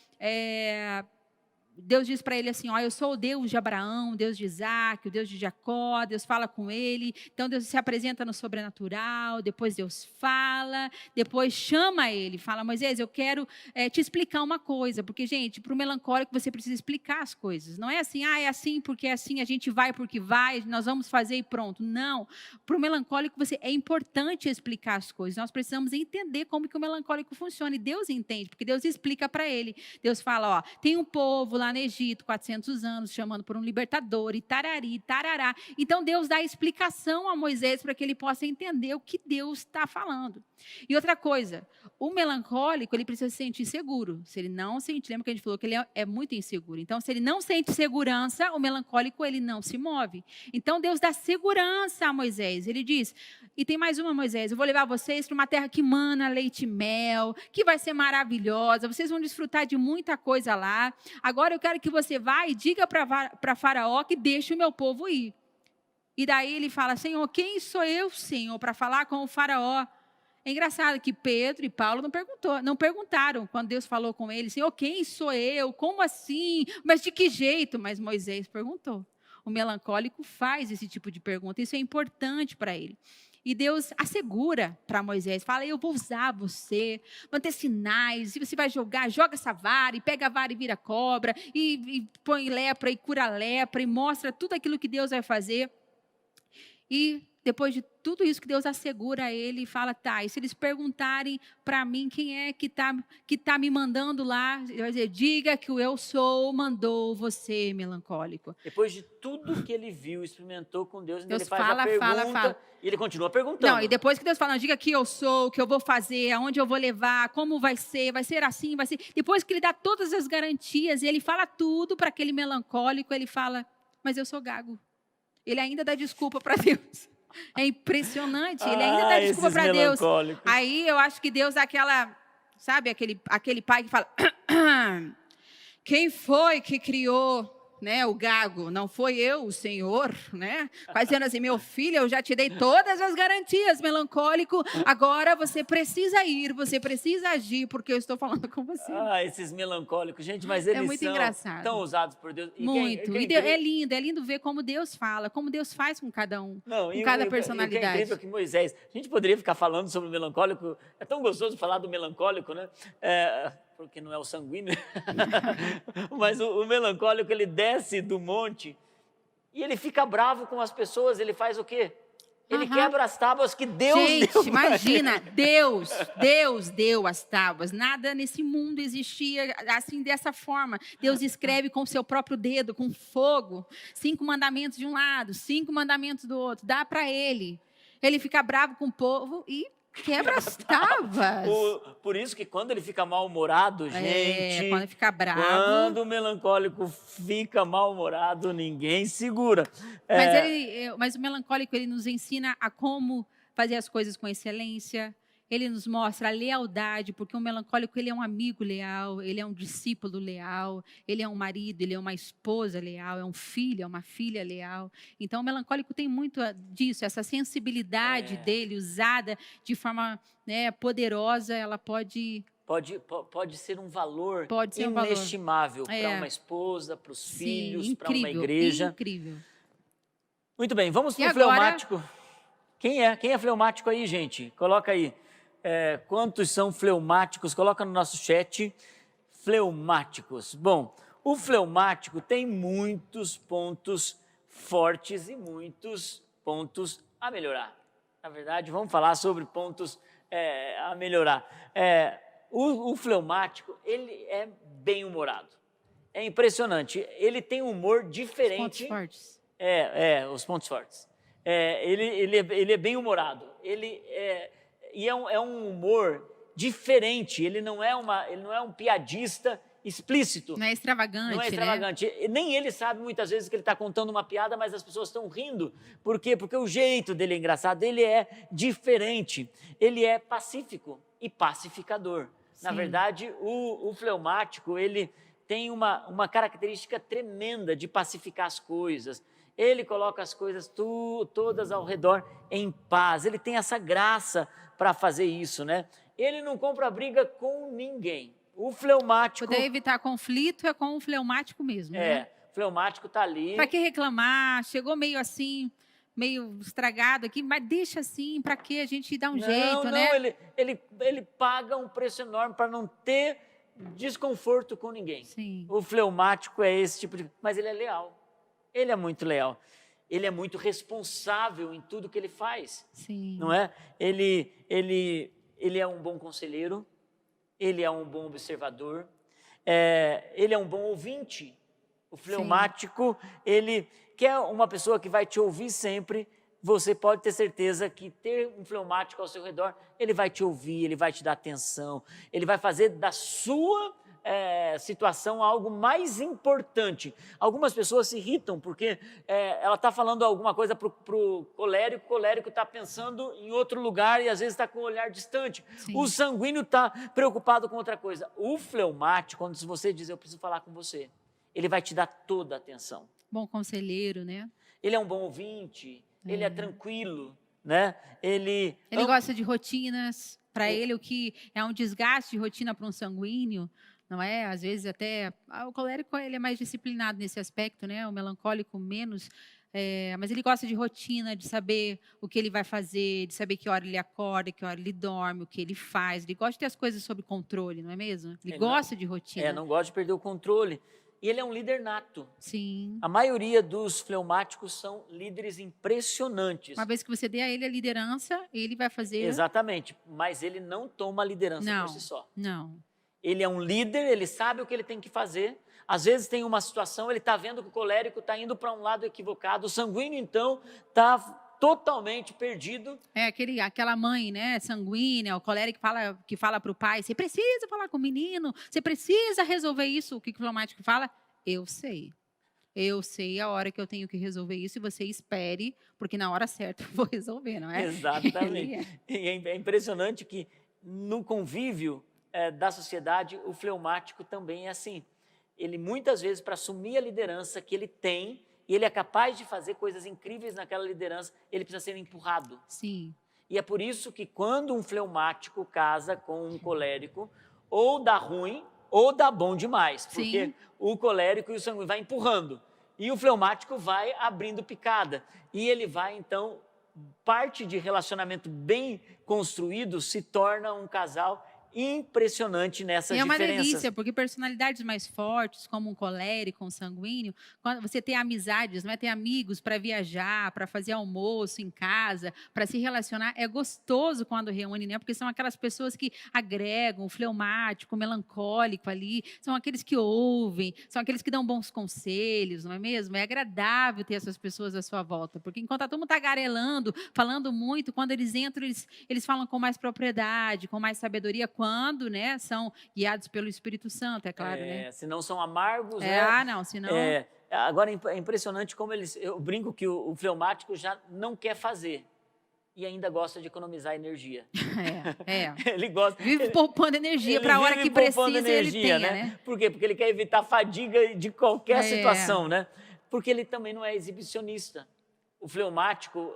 Deus diz para ele assim, eu sou o Deus de Abraão, Deus de Isaac, o Deus de Jacó. Deus fala com ele, então Deus se apresenta no sobrenatural, depois Deus fala, depois chama ele, fala, Moisés, eu quero te explicar uma coisa, porque, gente, para o melancólico você precisa explicar as coisas, não é assim, é assim porque é assim, a gente vai porque vai, nós vamos fazer e pronto, não, para o melancólico é importante explicar as coisas, nós precisamos entender como que o melancólico funciona, e Deus entende, porque Deus explica para ele, Deus fala, tem um povo lá no Egito, 400 anos, chamando por um libertador, e tarari, tarará. Então, Deus dá explicação a Moisés para que ele possa entender o que Deus está falando. E outra coisa, o melancólico, ele precisa se sentir seguro. Se ele não sente, lembra que a gente falou que ele é muito inseguro. Então, se ele não sente segurança, o melancólico, ele não se move. Então, Deus dá segurança a Moisés. Ele diz, e tem mais uma, Moisés, eu vou levar vocês para uma terra que mana leite e mel, que vai ser maravilhosa, vocês vão desfrutar de muita coisa lá. Agora eu quero que você vá e diga para Faraó que deixe o meu povo ir. E daí ele fala, Senhor, quem sou eu, Senhor, para falar com o Faraó? É engraçado que Pedro e Paulo não perguntaram quando Deus falou com eles, Senhor, quem sou eu? Como assim? Mas de que jeito? Mas Moisés perguntou. O melancólico faz esse tipo de pergunta, isso é importante para ele. E Deus assegura para Moisés, fala, eu vou usar você, vão ter sinais, e você vai joga essa vara, e pega a vara e vira cobra, e põe lepra e cura lepra, e mostra tudo aquilo que Deus vai fazer. E depois de tudo isso que Deus assegura a ele, fala, e se eles perguntarem para mim quem é que tá me mandando lá, ele vai dizer, diga que o eu sou mandou você, melancólico. Depois de tudo que ele viu, experimentou com Deus Deus ele faz a pergunta, fala. E ele continua perguntando. Não, e depois que Deus fala, diga que eu sou, o que eu vou fazer, aonde eu vou levar, como vai ser assim, vai ser. Depois que ele dá todas as garantias, e ele fala tudo para aquele melancólico, ele fala, mas eu sou gago. Ele ainda dá desculpa para Deus. É impressionante, ele ainda dá desculpa para Deus. Aí eu acho que Deus dá aquela, sabe, aquele pai que fala, quem foi que criou né, o gago, não foi eu, o Senhor, né? Fazendo assim, meu filho, eu já te dei todas as garantias, melancólico, agora você precisa ir, você precisa agir, porque eu estou falando com você. Ah, esses melancólicos, gente, mas É eles muito são engraçado. tão usados por Deus. E Muito. quem É lindo ver como Deus fala, como Deus faz com cada um, não, com e cada o que é incrível é personalidade. que Moisés, a gente poderia ficar falando sobre o melancólico, é tão gostoso falar do melancólico, né? Porque não é o sanguíneo, mas o melancólico, ele desce do monte e ele fica bravo com as pessoas, ele faz o quê? Ele Aham. quebra as tábuas que Deus Gente, deu pra imagina, ele. Deus deu as tábuas. Nada nesse mundo existia assim dessa forma. Deus escreve com o seu próprio dedo, com fogo, 5 mandamentos de um lado, 5 mandamentos do outro. Dá para ele. Ele fica bravo com o povo e quebra as tábuas. Por isso que quando ele fica mal-humorado, gente, Quando fica bravo. quando o melancólico fica mal-humorado, ninguém segura. Mas o melancólico, ele nos ensina a como fazer as coisas com excelência. Ele nos mostra a lealdade, porque o melancólico, ele é um amigo leal, ele é um discípulo leal, ele é um marido, ele é uma esposa leal, é um filho, é uma filha leal. Então, o melancólico tem muito disso, essa sensibilidade dele usada de forma, né, poderosa, ela pode Pode ser um valor ser um valor. inestimável para uma esposa, para os filhos, para uma incrível, igreja. incrível. Muito bem, vamos E para o agora- fleumático. Quem é fleumático aí, gente? Coloca aí. Quantos são fleumáticos? Coloca no nosso chat. Fleumáticos. Bom, o fleumático tem muitos pontos fortes e muitos pontos a melhorar. Na verdade, vamos falar sobre pontos a melhorar. O fleumático, ele é bem-humorado. É impressionante. Ele tem um humor diferente. Pontos fortes. Os pontos fortes. Ele é bem-humorado. É um humor diferente. Ele não é um piadista explícito. Não é extravagante, Não é extravagante. Nem ele sabe muitas vezes que ele está contando uma piada, mas as pessoas estão rindo. Por quê? Porque o jeito dele é engraçado, ele é diferente. Ele é pacífico e pacificador. Na verdade, o fleumático, ele tem uma característica tremenda de pacificar as coisas. Ele coloca as coisas todas ao redor em paz. Ele tem essa graça para fazer isso, né? Ele não compra briga com ninguém. O fleumático... Poder evitar conflito é com o fleumático mesmo, né? O fleumático está ali... Para que reclamar? Chegou meio assim, meio estragado aqui, mas deixa assim, para que a gente dá um jeito, né? Ele paga um preço enorme para não ter desconforto com ninguém. Sim. O fleumático é esse tipo de... Mas ele é leal. Ele é muito leal. Ele é muito responsável em tudo que ele faz. Sim. Não é? Ele é um bom conselheiro, ele é um bom observador, ele é um bom ouvinte. O fleumático, ele quer uma pessoa que vai te ouvir sempre. Você pode ter certeza que ter um fleumático ao seu redor, ele vai te ouvir, ele vai te dar atenção, ele vai fazer da sua situação algo mais importante. Algumas pessoas se irritam porque ela está falando alguma coisa para o colérico está pensando em outro lugar e às vezes está com um olhar distante. Sim. O sanguíneo está preocupado com outra coisa. O fleumático, quando você diz, eu preciso falar com você, ele vai te dar toda a atenção. Bom conselheiro, né? Ele é um bom ouvinte, ele é tranquilo, né? Ele gosta de rotinas. Para ele, o que é um desgaste de rotina para um sanguíneo, não é? Às vezes até o colérico ele é mais disciplinado nesse aspecto, né? O melancólico menos, mas ele gosta de rotina, de saber o que ele vai fazer, de saber que hora ele acorda, que hora ele dorme, o que ele faz. Ele gosta de ter as coisas sob controle, não é mesmo? Ele gosta de rotina. Não gosta de perder o controle. E ele é um líder nato. Sim. A maioria dos fleumáticos são líderes impressionantes. Uma vez que você dê a ele a liderança, ele vai fazer... Exatamente, mas ele não toma a liderança por si só. Não. Ele é um líder, ele sabe o que ele tem que fazer. Às vezes tem uma situação, ele está vendo que o colérico está indo para um lado equivocado. O sanguíneo, então, está totalmente perdido. Aquela mãe, né, sanguínea, o colérico que fala para o pai, você precisa falar com o menino, você precisa resolver isso. O que o fleumático fala? Eu sei a hora que eu tenho que resolver isso e você espere, porque na hora certa eu vou resolver, não é? Exatamente. E é impressionante que no convívio da sociedade, o fleumático também é assim. ele muitas vezes, para assumir a liderança que ele tem, e ele é capaz de fazer coisas incríveis naquela liderança, ele precisa ser empurrado. Sim. E é por isso que quando um fleumático casa com um colérico, ou dá ruim, ou dá bom demais. Porque Sim. o colérico e o sanguíneo vai empurrando. E o fleumático vai abrindo picada. E ele vai, então, parte de relacionamento bem construído se torna um casal impressionante nessas E é uma diferenças. delícia, porque personalidades mais fortes, como um colérico, um sanguíneo, quando você tem amizades, não é? Tem amigos para viajar, para fazer almoço em casa, para se relacionar, é gostoso quando reúne, né? Porque são aquelas pessoas que agregam, o fleumático, o melancólico ali, são aqueles que ouvem, são aqueles que dão bons conselhos, não é mesmo? É agradável ter essas pessoas à sua volta, porque enquanto todo mundo está garelando, falando muito, quando eles entram, eles falam com mais propriedade, com mais sabedoria, quando, né, são guiados pelo Espírito Santo, é claro, né? Se não são amargos, né? Não, senão... Agora, é impressionante como eu brinco que o fleumático já não quer fazer e ainda gosta de economizar energia. Ele gosta... Vive poupando energia para a hora que precisa energia, ele tenha, né? Por quê? Porque ele quer evitar fadiga de qualquer situação, né? Porque ele também não é exibicionista. O fleumático,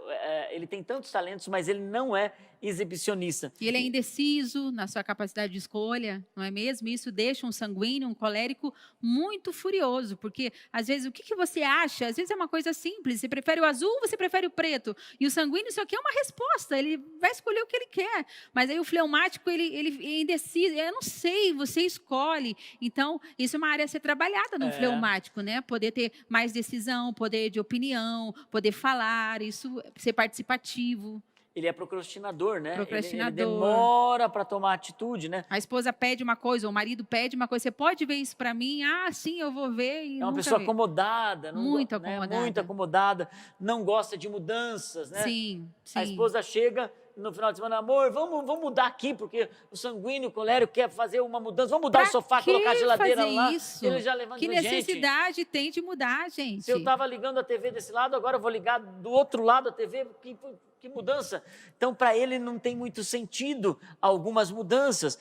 ele tem tantos talentos, mas ele não é exibicionista. E ele é indeciso na sua capacidade de escolha, não é mesmo? Isso deixa um sanguíneo, um colérico muito furioso, porque às vezes o que você acha, às vezes é uma coisa simples, você prefere o azul ou você prefere o preto? E o sanguíneo só quer uma resposta, ele vai escolher o que ele quer. Mas aí o fleumático, ele é indeciso, eu não sei, você escolhe. Então, isso é uma área a ser trabalhada no fleumático, né? Poder ter mais decisão, poder de opinião, poder falar, isso ser participativo. Ele é procrastinador, né? Procrastinador. Ele demora para tomar atitude, né? A esposa pede uma coisa, ou o marido pede uma coisa, você pode ver isso para mim? Ah, sim, eu vou ver. E é uma nunca pessoa vê. acomodada. Muito acomodada. Muito acomodada, não gosta de mudanças, né? Sim, sim. A esposa chega no final de semana, amor, vamos mudar aqui, porque o sanguíneo, o colérico quer fazer uma mudança, vamos mudar o sofá, colocar a geladeira lá. Isso? Ele já levanta, que necessidade tem de mudar, gente? Se eu estava ligando a TV desse lado, agora eu vou ligar do outro lado a TV, que mudança? Então, para ele não tem muito sentido algumas mudanças.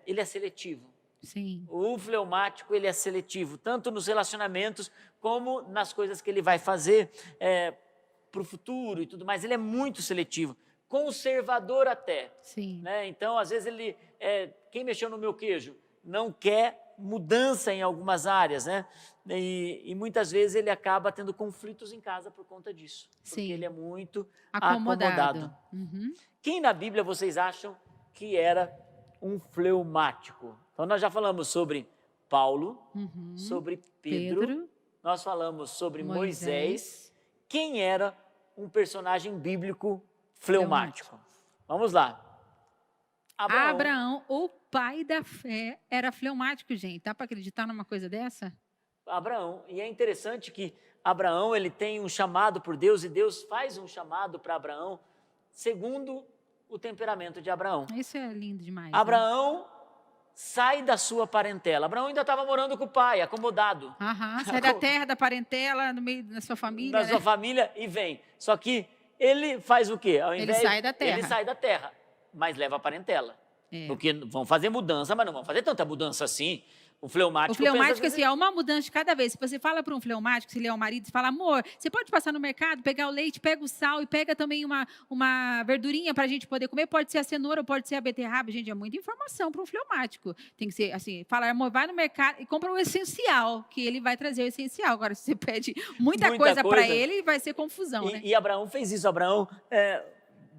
Ele é seletivo. Sim. O fleumático, ele é seletivo, tanto nos relacionamentos, como nas coisas que ele vai fazer para o futuro e tudo mais. Ele é muito seletivo, conservador até. Sim. Né? Então, às vezes, quem mexeu no meu queijo não quer mudança em algumas áreas, né? E muitas vezes ele acaba tendo conflitos em casa por conta disso. Porque Sim. ele é muito acomodado. Uhum. Quem na Bíblia vocês acham que era um fleumático? Então, nós já falamos sobre Paulo, sobre Pedro, nós falamos sobre Moisés. Quem era um personagem bíblico fleumático? Vamos lá. Abraão, o pai da fé, era fleumático, gente. Dá para acreditar numa coisa dessa? Abraão. E é interessante que Abraão, ele tem um chamado por Deus, e Deus faz um chamado para Abraão segundo o temperamento de Abraão. Isso é lindo demais. Abraão sai da sua parentela. Abraão ainda estava morando com o pai, acomodado. Sai da terra, da parentela, no meio da sua família. Da sua família e vem. Só que ele faz o quê? Ele sai da terra. Ele sai da terra, mas leva a parentela. Porque vão fazer mudança, mas não vão fazer tanta mudança assim. O fleumático assim, é uma mudança de cada vez. Se você fala para um fleumático, se ele é o marido, você fala, amor, você pode passar no mercado, pegar o leite, pega o sal e pega também uma verdurinha para a gente poder comer. Pode ser a cenoura, pode ser a beterraba. Gente, é muita informação para um fleumático. Tem que ser assim, fala, amor, vai no mercado e compra o essencial, que ele vai trazer o essencial. Agora, se você pede muita coisa para ele, vai ser confusão, né? E Abraão fez isso. Abraão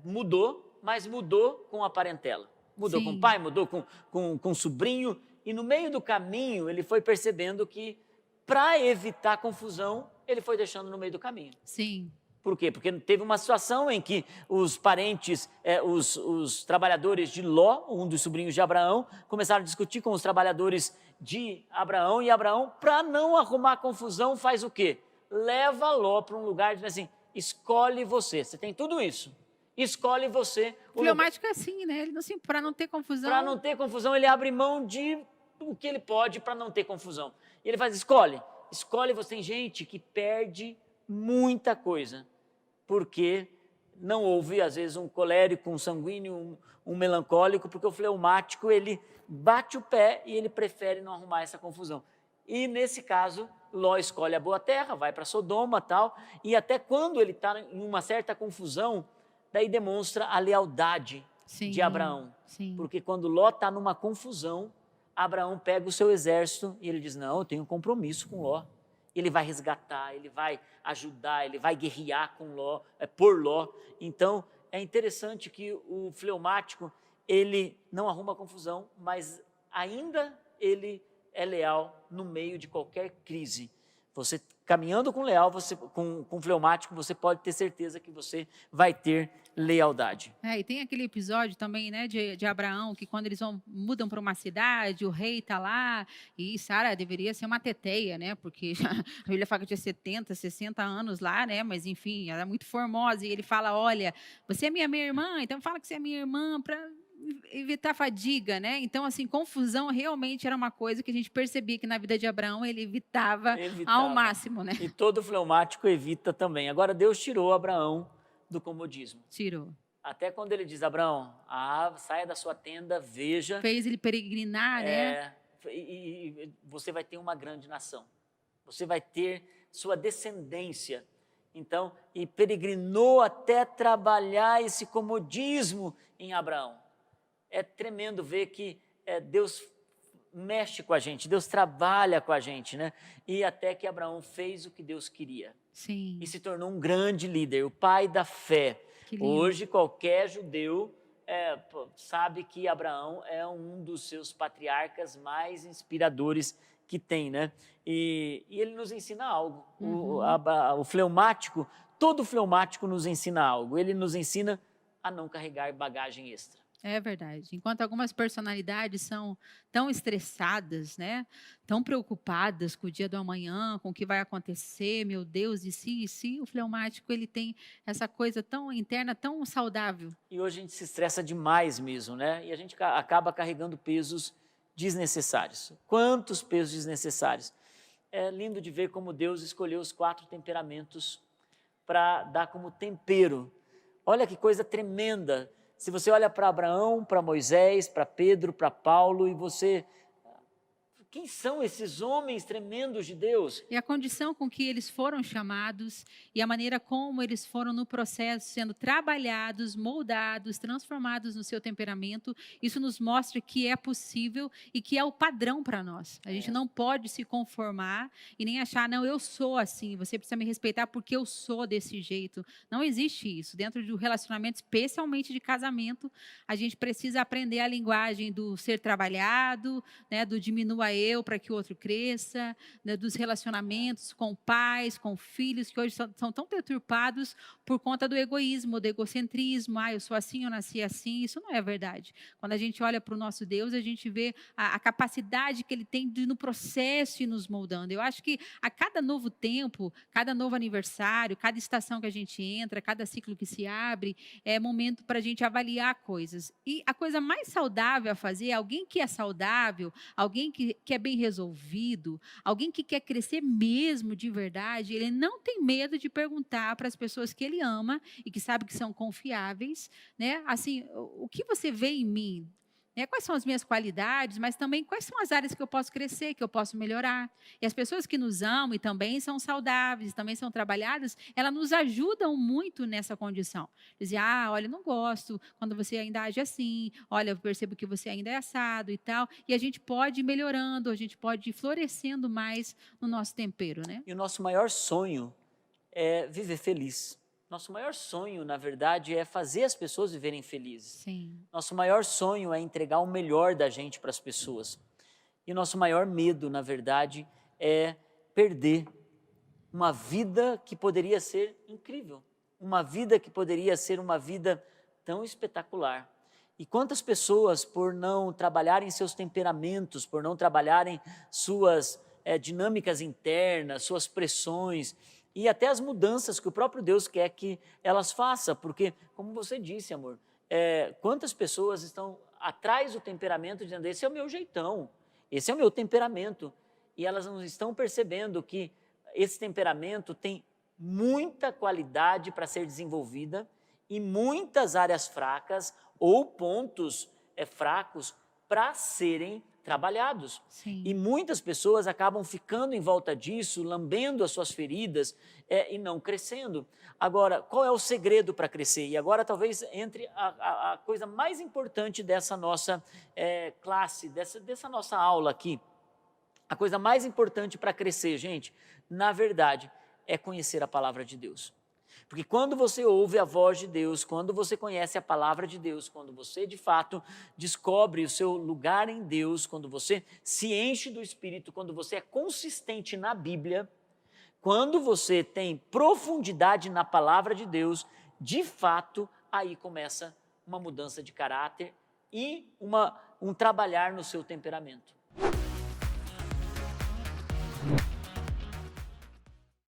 mudou, mas mudou com a parentela. Mudou com o pai, mudou com o sobrinho. E no meio do caminho, ele foi percebendo que, para evitar confusão, ele foi deixando no meio do caminho. Sim. Por quê? Porque teve uma situação em que os parentes, os trabalhadores de Ló, um dos sobrinhos de Abraão, começaram a discutir com os trabalhadores de Abraão. E Abraão, para não arrumar confusão, faz o quê? Leva Ló para um lugar e diz assim, escolhe você tem tudo isso. Escolhe você. O fleumático é assim, né? Ele assim, para não ter confusão. Para não ter confusão, ele abre mão de o que ele pode para não ter confusão. E ele faz, escolhe você. Tem gente que perde muita coisa, porque não houve, às vezes, um colérico, um sanguíneo, um melancólico, porque o fleumático, ele bate o pé e ele prefere não arrumar essa confusão. E nesse caso, Ló escolhe a boa terra, vai para Sodoma tal, e até quando ele está em uma certa confusão, daí demonstra a lealdade de Abraão. Sim. Porque quando Ló está numa confusão, Abraão pega o seu exército e ele diz, não, eu tenho um compromisso com Ló. Ele vai resgatar, ele vai ajudar, ele vai guerrear com Ló, por Ló. Então, é interessante que o fleumático, ele não arruma confusão, mas ainda ele é leal no meio de qualquer crise. Você caminhando com leal, com fleumático, você pode ter certeza que você vai ter lealdade. E tem aquele episódio também, né, de Abraão, que quando eles mudam para uma cidade, o rei está lá, e Sara deveria ser uma teteia, né, porque a Bíblia fala que tinha 70, 60 anos lá, né, mas enfim, ela é muito formosa, e ele fala, olha, você é minha irmã, então fala que você é minha irmã para evitar fadiga, né? Então, assim, confusão realmente era uma coisa que a gente percebia que na vida de Abraão ele evitava ao máximo, né? E todo fleumático evita também. Agora, Deus tirou Abraão do comodismo. Tirou. Até quando ele diz, Abraão, saia da sua tenda, veja. Fez ele peregrinar, né? E você vai ter uma grande nação. Você vai ter sua descendência. Então, e peregrinou até trabalhar esse comodismo em Abraão. É tremendo ver que Deus mexe com a gente, Deus trabalha com a gente, né? E até que Abraão fez o que Deus queria. Sim. E se tornou um grande líder, o pai da fé. Hoje, qualquer judeu sabe que Abraão é um dos seus patriarcas mais inspiradores que tem, né? E ele nos ensina algo. O fleumático, todo fleumático nos ensina algo. Ele nos ensina a não carregar bagagem extra. É verdade. Enquanto algumas personalidades são tão estressadas, né? Tão preocupadas com o dia do amanhã, com o que vai acontecer, meu Deus, e se, o fleumático ele tem essa coisa tão interna, tão saudável. E hoje a gente se estressa demais mesmo, né? E a gente acaba carregando pesos desnecessários. Quantos pesos desnecessários? É lindo de ver como Deus escolheu os 4 temperamentos para dar como tempero. Olha que coisa tremenda. Se você olha para Abraão, para Moisés, para Pedro, para Paulo, e você... Quem são esses homens tremendos de Deus? E a condição com que eles foram chamados e a maneira como eles foram no processo sendo trabalhados, moldados, transformados no seu temperamento, isso nos mostra que é possível e que é o padrão para nós. A gente não pode se conformar e nem achar, não, eu sou assim, você precisa me respeitar porque eu sou desse jeito. Não existe isso. Dentro de um relacionamento, especialmente de casamento, a gente precisa aprender a linguagem do ser trabalhado, né, do diminua eu para que o outro cresça, né, dos relacionamentos com pais, com filhos, que hoje são tão deturpados por conta do egoísmo, do egocentrismo. Eu sou assim, eu nasci assim. Isso não é verdade. Quando a gente olha para o nosso Deus, a gente vê a capacidade que Ele tem de, no processo, ir nos moldando. Eu acho que a cada novo tempo, cada novo aniversário, cada estação que a gente entra, cada ciclo que se abre, é momento para a gente avaliar coisas. E a coisa mais saudável a fazer, alguém que é saudável, alguém que é bem resolvido, alguém que quer crescer mesmo de verdade, ele não tem medo de perguntar para as pessoas que ele ama e que sabe que são confiáveis, né? Assim, o que você vê em mim? Quais são as minhas qualidades, mas também quais são as áreas que eu posso crescer, que eu posso melhorar. E as pessoas que nos amam e também são saudáveis, também são trabalhadas, elas nos ajudam muito nessa condição. Dizer, olha, não gosto quando você ainda age assim, olha, eu percebo que você ainda é assado e tal. E a gente pode ir melhorando, a gente pode ir florescendo mais no nosso tempero, né? E o nosso maior sonho é viver feliz. Nosso maior sonho, na verdade, é fazer as pessoas viverem felizes. Sim. Nosso maior sonho é entregar o melhor da gente para as pessoas. E nosso maior medo, na verdade, é perder uma vida que poderia ser incrível. Uma vida que poderia ser uma vida tão espetacular. E quantas pessoas, por não trabalharem seus temperamentos, por não trabalharem suas dinâmicas internas, suas pressões, e até as mudanças que o próprio Deus quer que elas façam, porque, como você disse, amor, quantas pessoas estão atrás do temperamento, dizendo, esse é o meu jeitão, esse é o meu temperamento, e elas não estão percebendo que esse temperamento tem muita qualidade para ser desenvolvida e muitas áreas fracas ou pontos fracos para serem trabalhados. Sim. E muitas pessoas acabam ficando em volta disso, lambendo as suas feridas e não crescendo. Agora, qual é o segredo para crescer? E agora talvez entre a coisa mais importante dessa nossa classe, dessa nossa aula aqui. A coisa mais importante para crescer, gente, na verdade, é conhecer a palavra de Deus. Porque quando você ouve a voz de Deus, quando você conhece a palavra de Deus, quando você de fato descobre o seu lugar em Deus, quando você se enche do Espírito, quando você é consistente na Bíblia, quando você tem profundidade na palavra de Deus, de fato, aí começa uma mudança de caráter e um trabalhar no seu temperamento.